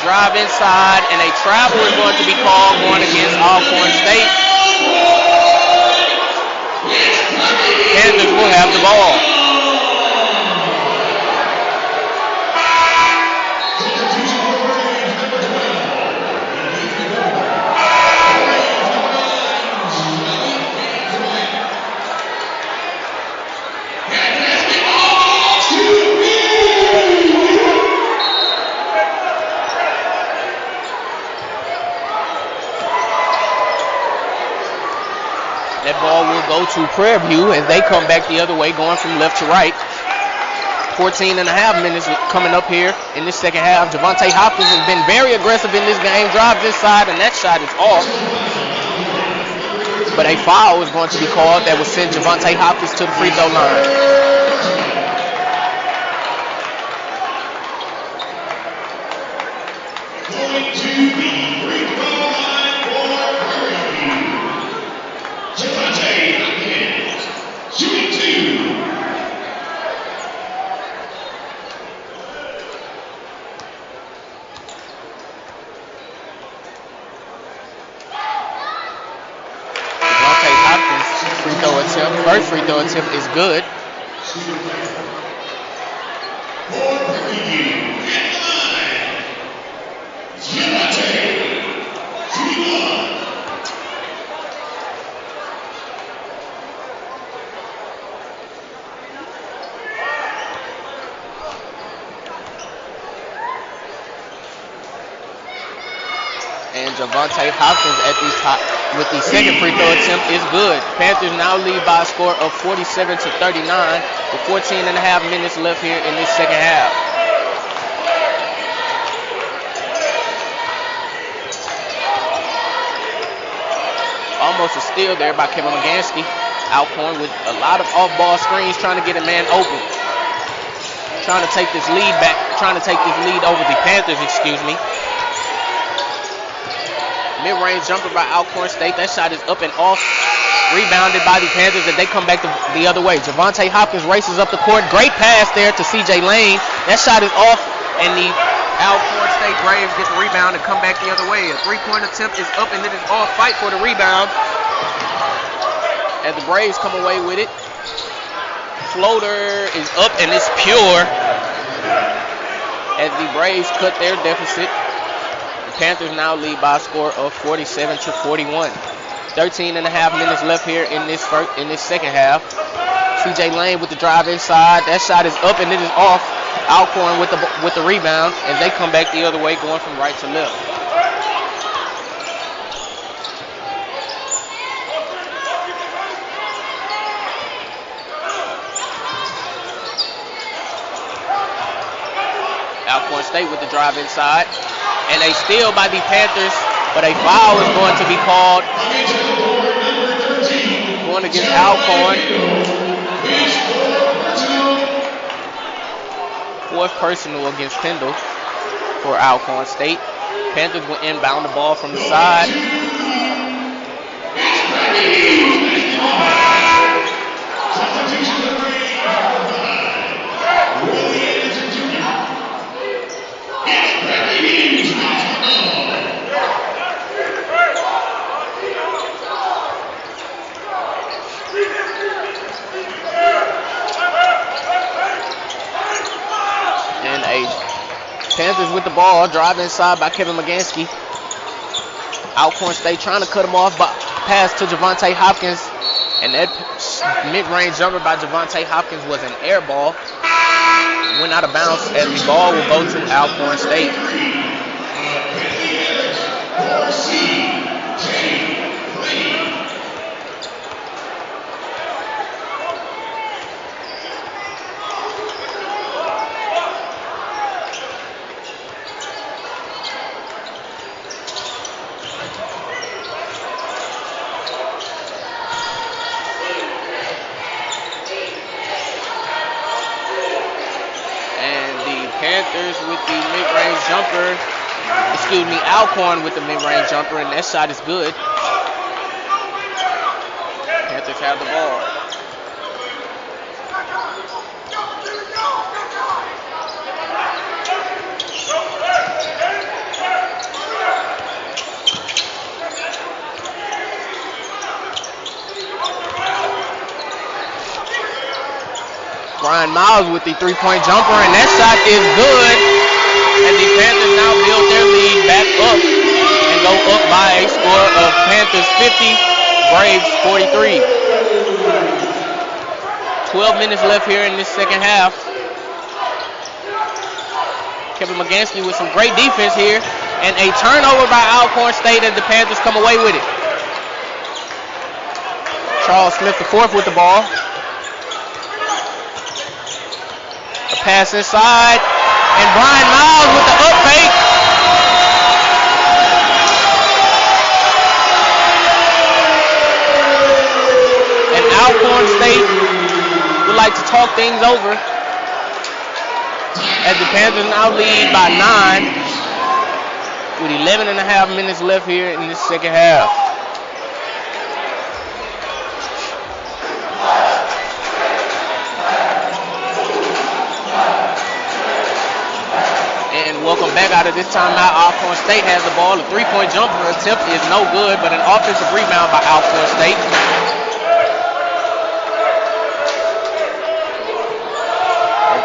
drive inside, and a travel is going to be called going against ALCORN State. Panthers will have the ball. That ball will go to Prairie View as they come back the other way, going from left to right. 14 and a half minutes coming up here in this second half. Javonte Hopkins has been very aggressive in this game, drives inside, and that shot is off. But a foul is going to be called that will send Javonte Hopkins to the free throw line. Going to the free throw line for Prairie View, Javonte Hopkins, shooting 2. Javonte Hopkins free throw attempt, first free throw attempt is good. For Prairie View, at the line, Javonte, shooting 1. And Javonte Hopkins at with the second free throw attempt is good. Panthers now lead by a score of 47 to 39 with 14 and a half minutes left here in this second half. Almost a steal there by Kevin Magansky. ALCORN with a lot of off-ball screens trying to get a man open. Trying to take this lead back, trying to take this lead over the Panthers, excuse me. Mid-range jumper by ALCORN State. That shot is up and off. Rebounded by the Panthers, and they come back the other way. Javonte Hopkins races up the court. Great pass there to CJ Lane. That shot is off, and the ALCORN State Braves get the rebound and come back the other way. A three-point attempt is up, and it is off. Fight for the rebound as the Braves come away with it. Floater is up, and it's pure as the Braves cut their deficit. Panthers now lead by a score of 47 to 41. 13 and a half minutes left here in this second half. CJ Lane with the drive inside. That shot is up and it is off. ALCORN with the rebound as they come back the other way, going from right to left. ALCORN State with the drive inside. And a steal by the Panthers, but a foul is going to be called going against ALCORN. Fourth personal against Kendall for ALCORN State. Panthers will inbound the ball from the side. Panthers with the ball, drive inside by Kevin Magansky. ALCORN State trying to cut him off, but pass to Javonte Hopkins. And that mid-range jumper by Javonte Hopkins was an air ball. Went out of bounds, and the ball will go to ALCORN State. Panthers with the mid-range jumper. Excuse me, ALCORN with the mid-range jumper, and that shot is good. Panthers have the ball. Brian Miles with the three-point jumper, and that shot is good. And the Panthers now build their lead back up and go up by a score of Panthers 50, Braves 43. 12 minutes left here in this second half. Kevin Magansky with some great defense here, and a turnover by Alcorn State as the Panthers come away with it. Charles Smith IV with the ball. A pass inside, and Brian Miles with the up fake. And Alcorn State would like to talk things over as the Panthers now lead by 9 with 11 and a half minutes left here in this second half. And welcome back out of this timeout. Alcorn State has the ball. A three-point jumper attempt is no good, but an offensive rebound by Alcorn State.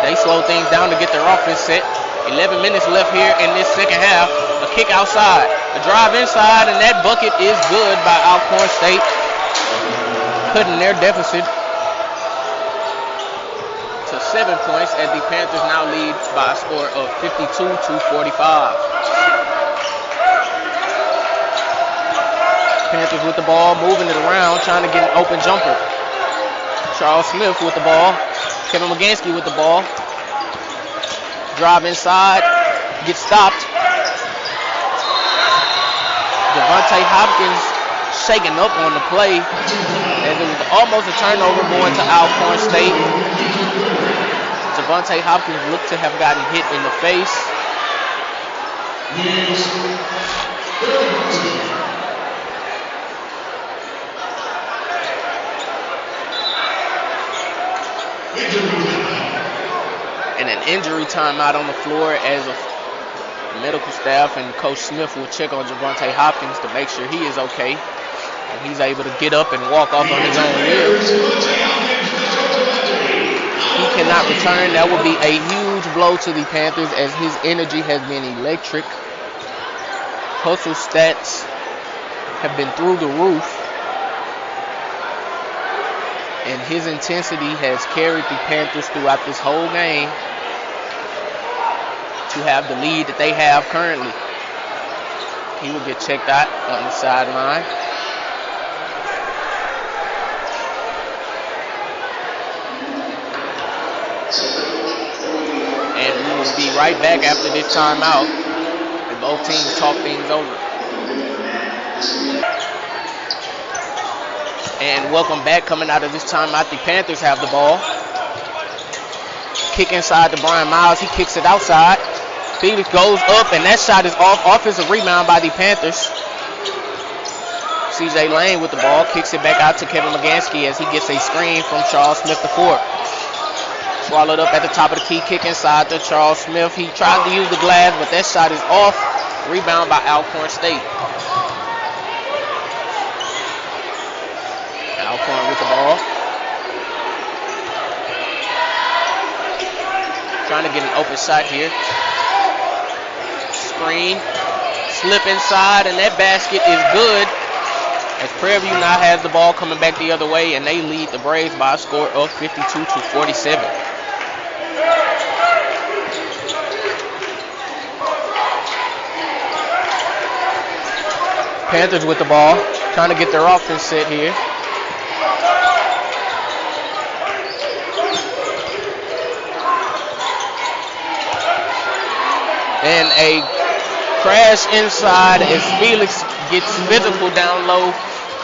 They slow things down to get their offense set. 11 minutes left here in this second half. A kick outside, a drive inside, and that bucket is good by Alcorn State, cutting their deficit to 7 points as the Panthers now lead by a score of 52-45. Panthers with the ball, moving it around, trying to get an open jumper. Charles Smith with the ball. Kevin Magansky with the ball. Drive inside. Gets stopped. Devontae Hopkins shaking up on the play. And it was almost a turnover going to Alcorn State. Devontae Hopkins looked to have gotten hit in the face. And an injury timeout on the floor as a medical staff and Coach Smith will check on Devontae Hopkins to make sure he is okay and he's able to get up and walk off on his own legs. He cannot return. That would be a huge blow to the Panthers as his energy has been electric. Hustle stats have been through the roof. And his intensity has carried the Panthers throughout this whole game to have the lead that they have currently. He will get checked out on the sideline. And we will be right back after this timeout and both teams talk things over. And welcome back. Coming out of this timeout, the Panthers have the ball. Kick inside to Brian Miles. He kicks it outside. Felix goes up, and that shot is off. Offensive rebound by the Panthers. CJ Lane with the ball. Kicks it back out to Kevin Magansky as he gets a screen from Charles Smith IV. Swallowed up at the top of the key. Kick inside to Charles Smith. He tried to use the glass, but that shot is off. Rebound by Alcorn State. Alcorn with the ball. Trying to get an open shot here. Screen. Slip inside, and that basket is good. As Prairie View now has the ball coming back the other way, and they lead the Braves by a score of 52-47. Panthers with the ball, trying to get their offense set here. And a crash inside as Felix gets physical down low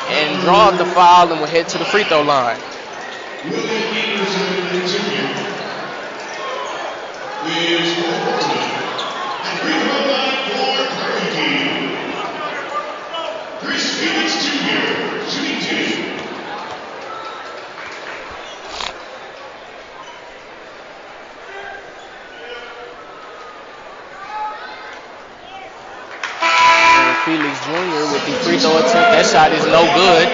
and draws the foul and will head to the free throw line. Felix Jr. with the free throw attempt. That shot is no good.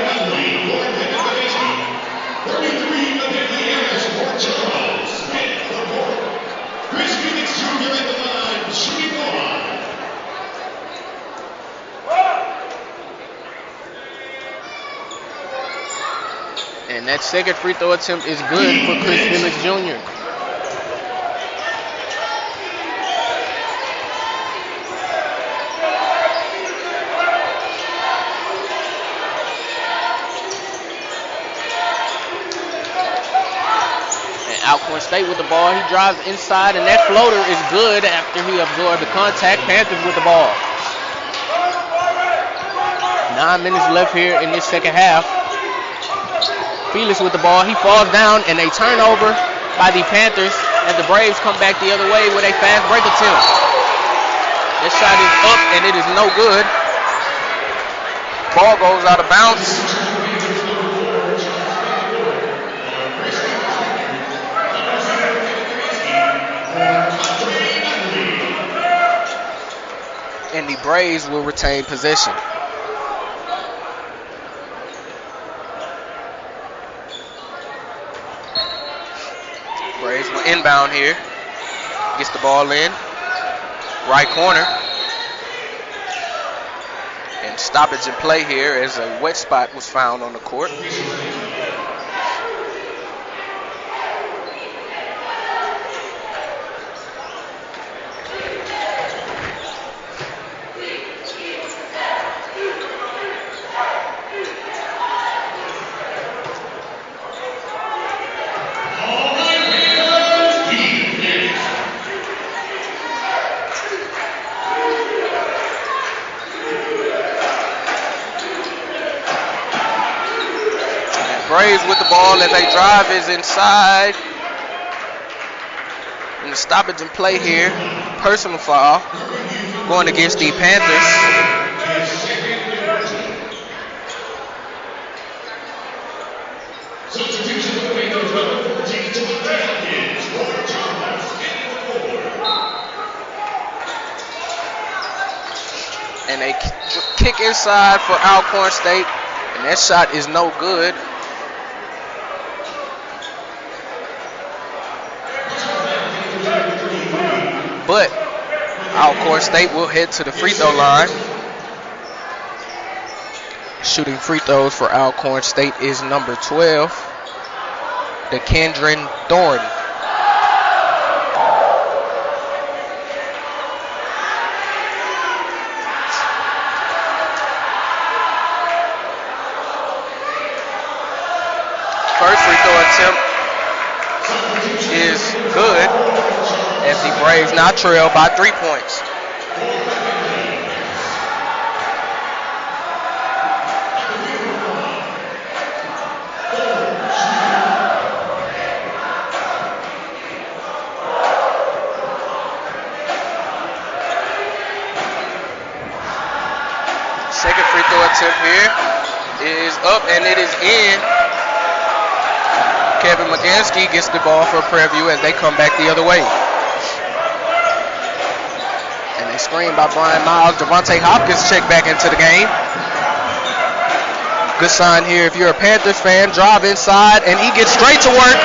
second free throw attempt is good for Chris Phillips Jr. Alcorn State with the ball. He drives inside, and that floater is good after he absorbed the contact. Panthers with the ball. 9 minutes left here in this second half. Felix with the ball. He falls down, and a turnover by the Panthers, and the Braves come back the other way with a fast break attempt. This shot is up, and it is no good. Ball goes out of bounds. And the Braves will retain possession. Braves will inbound here. Gets the ball in. Right corner. And stoppage in play here as a wet spot was found on the court. Braves with the ball as they drive is inside. And the stoppage in play here. Personal foul going against the Panthers. And a kick inside for Alcorn State. And that shot is no good. But Alcorn State will head to the free throw line. Shooting free throws for Alcorn State is number 12, DeKendron Thorne. First free throw attempt is good, as the Braves now trail by 3 points. Second free throw attempt here is up, and it is in. Kevin McGansky gets the ball for Prairie View as they come back the other way. Screen by Brian Miles. Devontae Hopkins checked back into the game. Good sign here if you're a Panthers fan. Drive inside, and he gets straight to work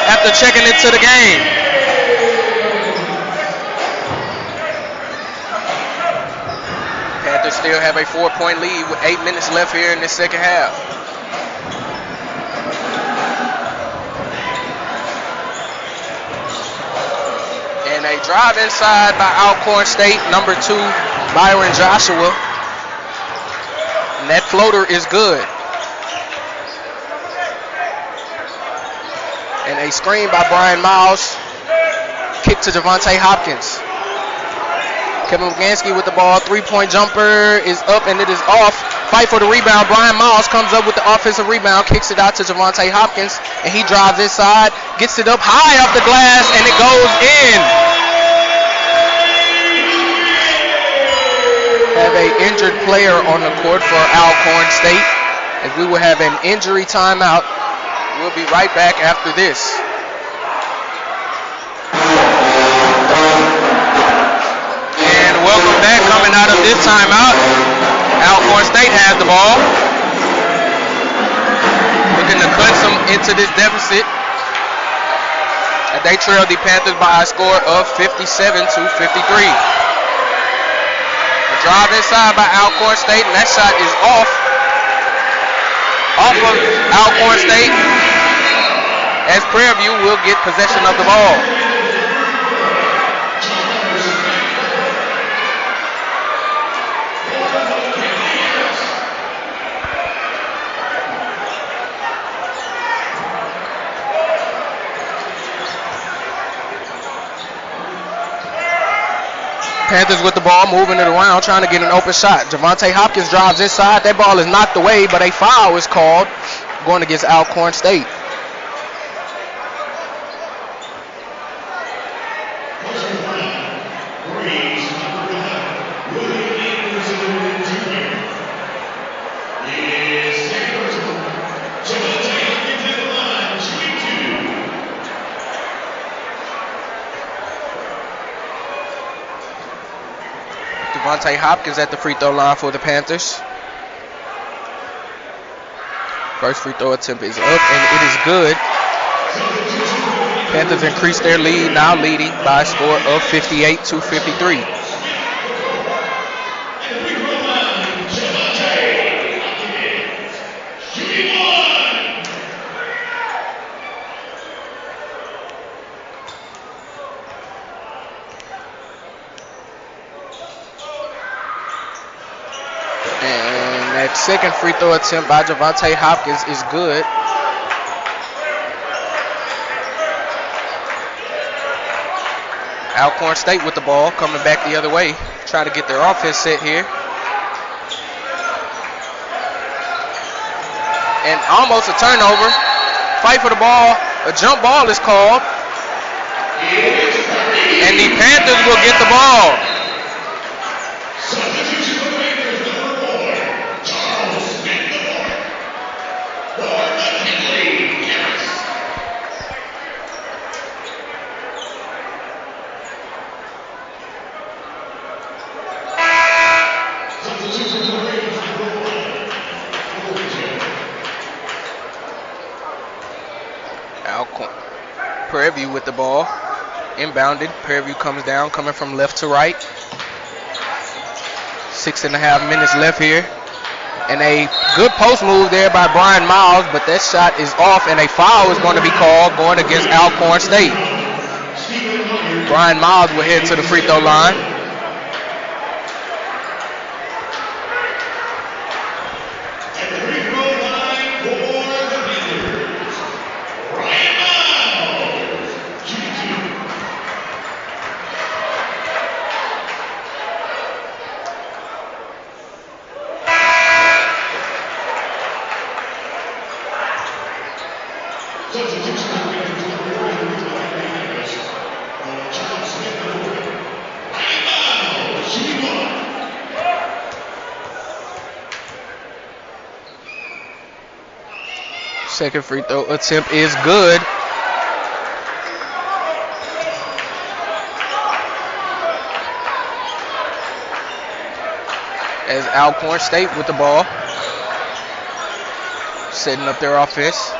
after checking into the game. Panthers still have a 4-point lead with 8 minutes left here in the second half. A drive inside by Alcorn State, number 2, Byron Joshua. And that floater is good. And a screen by Brian Miles. Kick to Devontae Hopkins. Kevin McGansky with the ball. 3-point jumper is up, and it is off. Fight for the rebound. Brian Miles comes up with the offensive rebound, kicks it out to Devontae Hopkins, and he drives inside, gets it up high off the glass, and it goes in. Have an injured player on the court for Alcorn State, as we will have an injury timeout. We'll be right back after this. And welcome back. Coming out of this timeout, Alcorn State has the ball, looking to cut some into this deficit, as they trail the Panthers by a score of 57-53. Drive inside by Alcorn State, and that shot is off of Alcorn State, as Prairie View will get possession of the ball. Panthers with the ball, moving it around, trying to get an open shot. Javante Hopkins drives inside. That ball is knocked away, but a foul is called going against Alcorn State. Javante Hopkins at the free throw line for the Panthers. First free throw attempt is up, and it is good. Panthers increase their lead, now leading by a score of 58-53. Second free throw attempt by Javante Hopkins is good. Alcorn State with the ball, coming back the other way, trying to get their offense set here. And almost a turnover. Fight for the ball. A jump ball is called. And the Panthers will get the ball. Prairie View with the ball, inbounded. Prairie View comes down, coming from left to right. 6.5 minutes left here. And a good post move there by Brian Miles, but that shot is off, and a foul is going to be called going against Alcorn State. Brian Miles will head to the free throw line. Second free throw attempt is good. As Alcorn State with the ball, setting up their offense.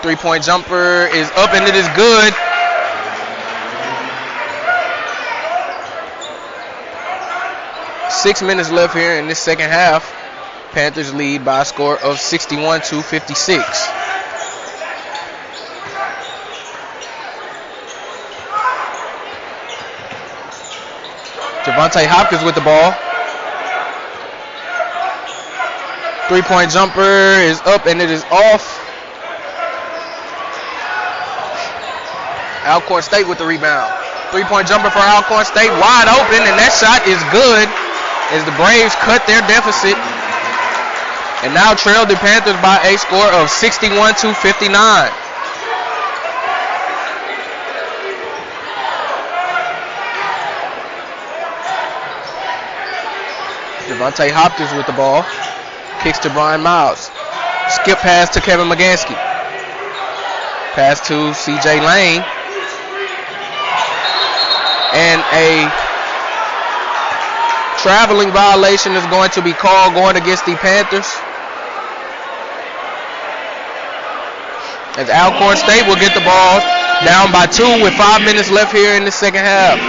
Three-point jumper is up, and it is good. Six minutes left here in this second half. Panthers lead by a score of 61-56. Javante Hopkins with the ball. Three-point jumper is up, and it is off. Alcorn State with the rebound. Three-point jumper for Alcorn State, wide open, and that shot is good as the Braves cut their deficit and now trail the Panthers by a score of 61-59. Javante Hopkins with the ball. Kicks to Brian Miles. Skip pass to Kevin Magansky. Pass to CJ Lane. And a traveling violation is going to be called going against the Panthers. As Alcorn State will get the ball down by 2 with 5 minutes left here in the second half.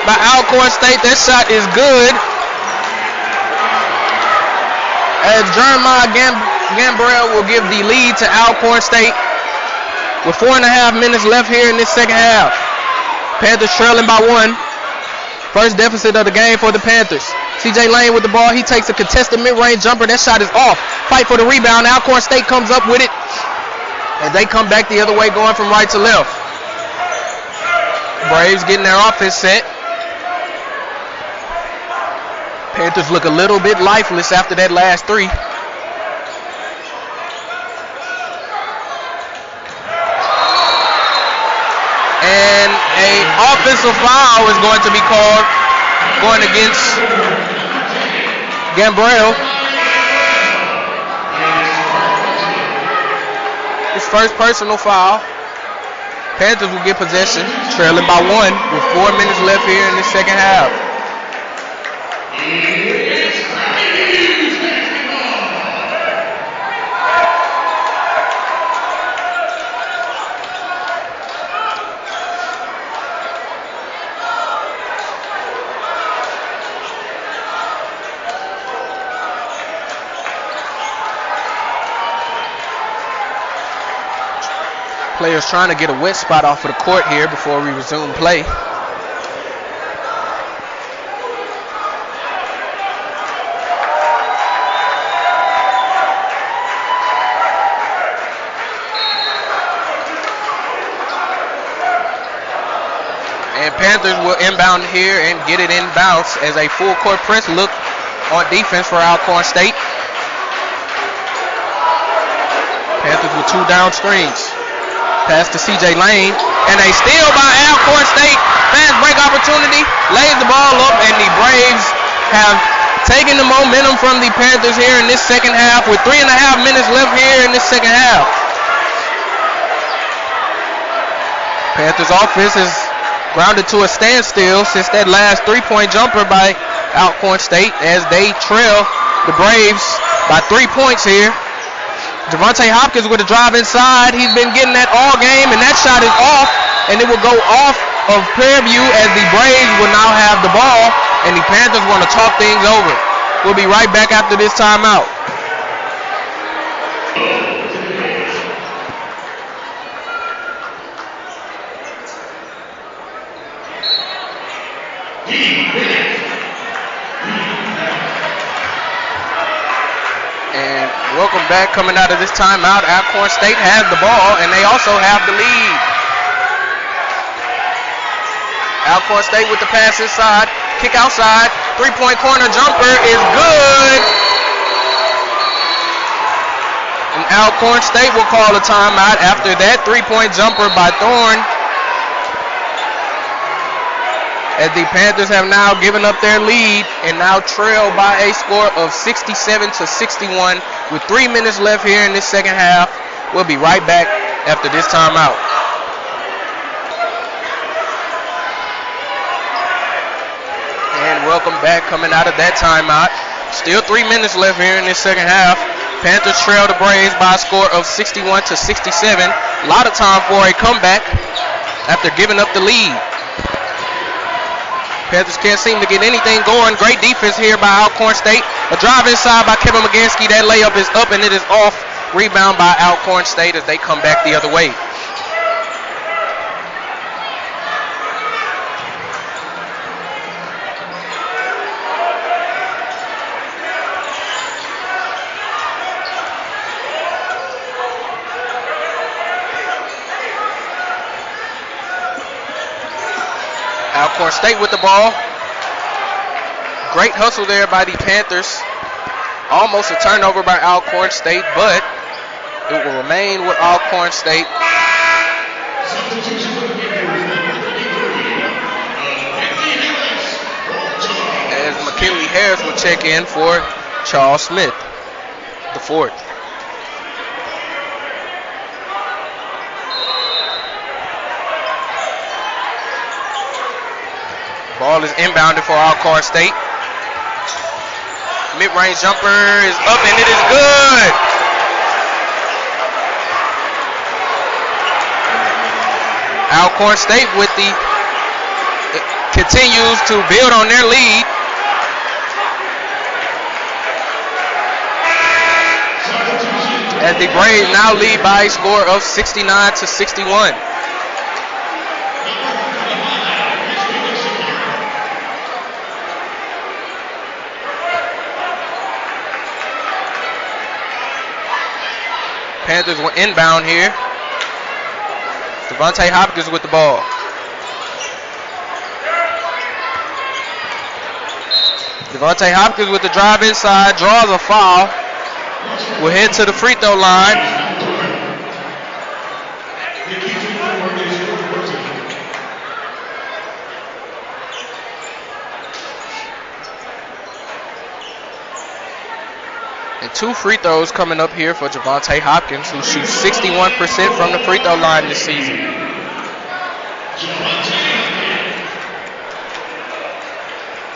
by Alcorn State. That shot is good. As Jeremiah Gambrell will give the lead to Alcorn State with 4.5 minutes left here in this second half. Panthers trailing by 1. First deficit of the game for the Panthers. CJ Lane with the ball. He takes a contested mid-range jumper. That shot is off. Fight for the rebound. Alcorn State comes up with it as they come back the other way, going from right to left. Braves getting their offense set. Panthers look a little bit lifeless after that last 3. And an offensive foul is going to be called going against Gambrell. His first personal foul. Panthers will get possession, trailing by 1 with 4 minutes left here in the second half. Players trying to get a wet spot off of the court here before we resume play. And Panthers will inbound here and get it in bounce as a full court press look on defense for Alcorn State. Panthers with 2 down screens. Pass to CJ Lane, and a steal by Alcorn State. Fast break opportunity, lays the ball up, and the Braves have taken the momentum from the Panthers here in this second half with 3.5 minutes left here in this second half. Panthers offense is grounded to a standstill since that last 3-point jumper by Alcorn State as they trail the Braves by 3 points here. Javante Hopkins with a drive inside. He's been getting that all game, and that shot is off, and it will go off of Fairview as the Braves will now have the ball, and the Panthers want to talk things over. We'll be right back after this timeout. Welcome back. Coming out of this timeout, Alcorn State has the ball, and they also have the lead. Alcorn State with the pass inside, kick outside, 3-point corner jumper is good. And Alcorn State will call a timeout after that 3-point jumper by Thorne. As the Panthers have now given up their lead and now trail by a score of 67-61 with 3 minutes left here in this second half. We'll be right back after this timeout. And welcome back coming out of that timeout. Still 3 minutes left here in this second half. Panthers trail the Braves by a score of 61-67. A lot of time for a comeback after giving up the lead. Panthers can't seem to get anything going. Great defense here by Alcorn State. A drive inside by Kevin McGansky. That layup is up and it is off. Rebound by Alcorn State as they come back the other way. Alcorn State with the ball. Great hustle there by the Panthers. Almost a turnover by Alcorn State, but it will remain with Alcorn State. As McKinley Harris will check in for Charles Smith, the fourth. Ball is inbounded for Alcorn State. Mid-range jumper is up and it is good. Alcorn State with the continues to build on their lead. As the Braves now lead by a score of 69-61. Panthers were inbound here. Devontae Hopkins with the ball. Devontae Hopkins with the drive inside, draws a foul. Will head to the free throw line. And 2 free throws coming up here for Devontae Hopkins, who shoots 61% from the free throw line this season.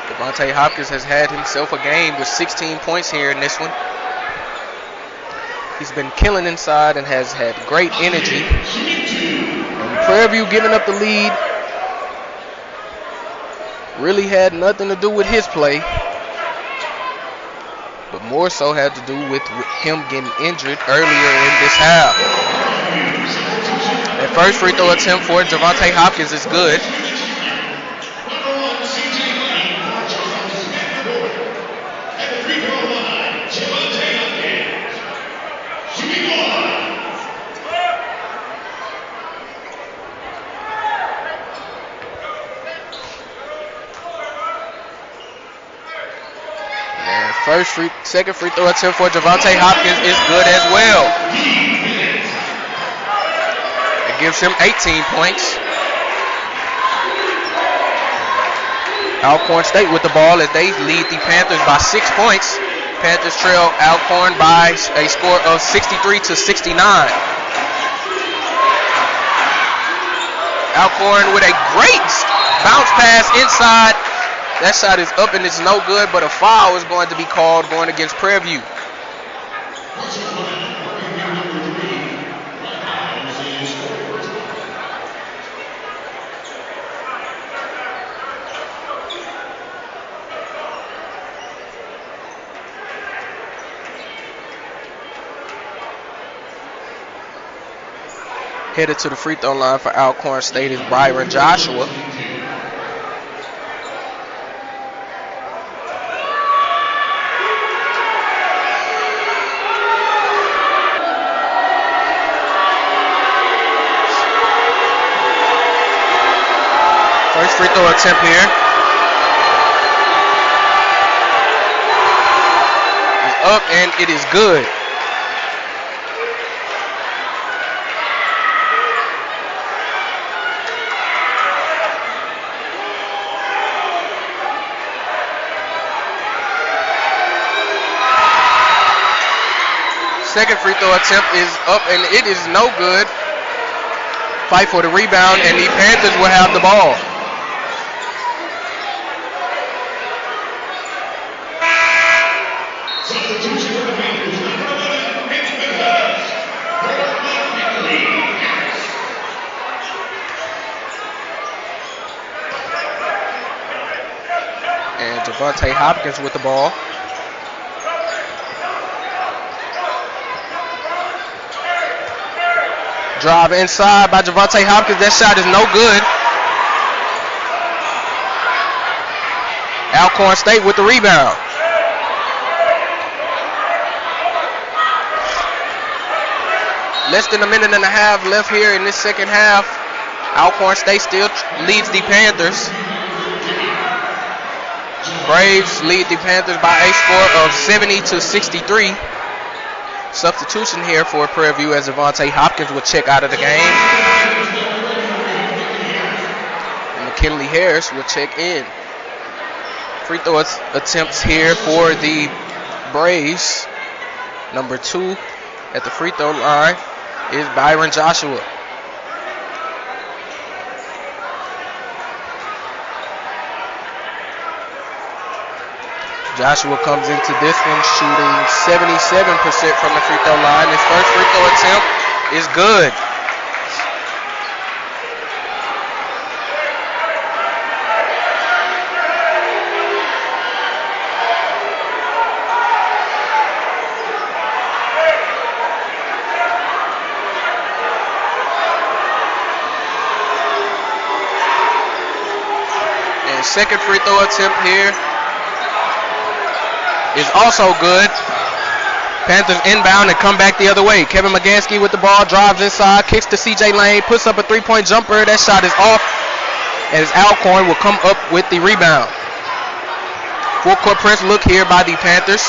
Devontae Hopkins has had himself a game with 16 points here in this one. He's been killing inside and has had great energy. And Prairie View giving up the lead really had nothing to do with his play, but more so had to do with him getting injured earlier in this half. That first free throw attempt for Devontae Hopkins is good. Second free throw attempt for Devontae Hopkins is good as well. It gives him 18 points. Alcorn State with the ball as they lead the Panthers by 6 points. Panthers trail Alcorn by a score of 63-69. Alcorn with a great bounce pass inside. That shot is up and it's no good, but a foul is going to be called going against Prairie View. Headed to the free throw line for Alcorn State is Byron Joshua. First free throw attempt here is up and it is good. Second free throw attempt is up and it is no good. Fight for the rebound and the Panthers will have the ball. And Devontae Hopkins with the ball. Drive inside by Devontae Hopkins. That shot is no good. Alcorn State with the rebound. Less than a minute and a half left here in this second half. Alcorn State still leads the Panthers. Braves lead the Panthers by a score of 70-63. Substitution here for Prairie View as Devontae Hopkins will check out of the game. And McKinley Harris will check in. Free throw attempts here for the Braves. Number 2 at the free throw line is Byron Joshua. Joshua comes into this one shooting 77% from the free throw line. His first free throw attempt is good. second free throw attempt here is also good. Panthers inbound and come back the other way. Kevin McGansky with the ball, drives inside, kicks to CJ Lane, puts up a three-point jumper. That shot is off as Alcorn will come up with the rebound. Full court press look here by the Panthers.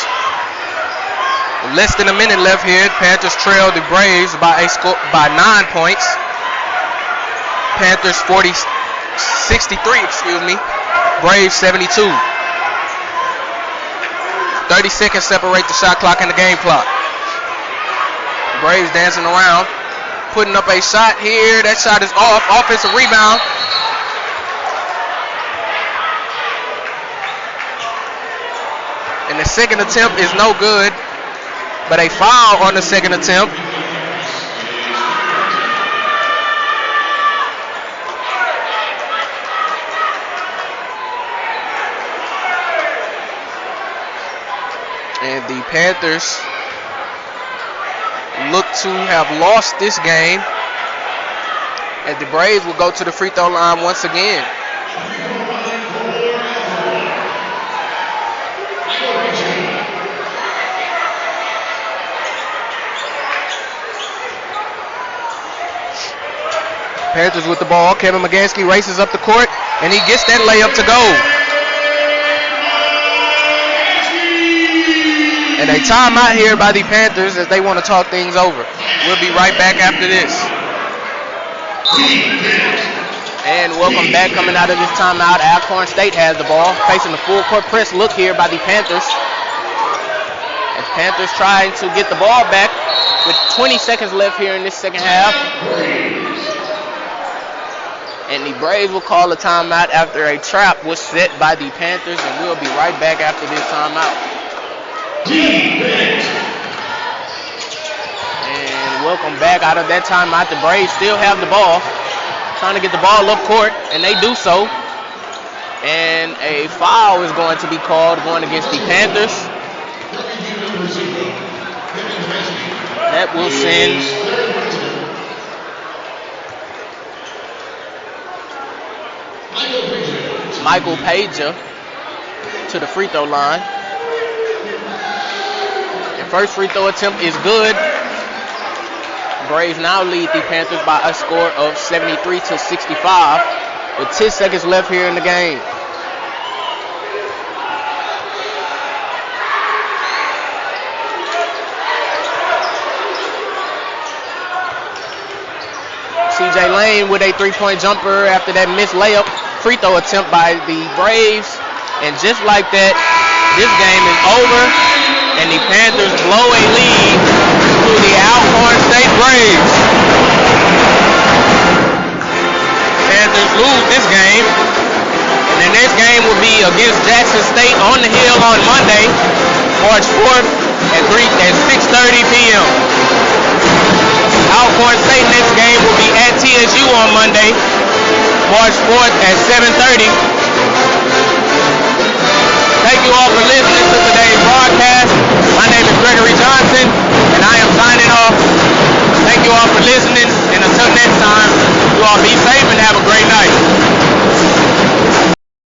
Less than a minute left here. Panthers trail the Braves by 9 points. Panthers 63, Braves 72. 30 seconds separate the shot clock and the game clock. Braves dancing around, putting up a shot here. That shot is off. Offensive rebound. And the second attempt is no good, but a foul on the second attempt. And the Panthers look to have lost this game. And the Braves will go to the free throw line once again. Panthers with the ball. Kevin McGansky races up the court, and he gets that layup to go. And a timeout here by the Panthers as they want to talk things over. We'll be right back after this. And welcome back. Coming out of this timeout, Alcorn State has the ball, facing the full court press look here by the Panthers. As Panthers trying to get the ball back with 20 seconds left here in this second half. And the Braves will call a timeout after a trap was set by the Panthers, and we'll be right back after this timeout. And welcome back out of that timeout. The Braves still have the ball, trying to get the ball up court, and they do so. And a foul is going to be called going against the Panthers. That will send Michael Pager to the free throw line. And first free throw attempt is good. Braves now lead the Panthers by a score of 73-65 with 10 seconds left here in the game. CJ Lane with a three-point jumper after that missed layup. Free throw attempt by the Braves, and just like that, this game is over, and the Panthers blow a lead to the Alcorn State Braves. Panthers lose this game, and the next game will be against Jackson State on the Hill on Monday, March 4th at 6:30 p.m. Alcorn State next game will be at TSU on Monday, March 4th at 7:30. Thank you all for listening to today's broadcast. My name is Gregory Johnson, and I am signing off. Thank you all for listening, and until next time, you all be safe and have a great night.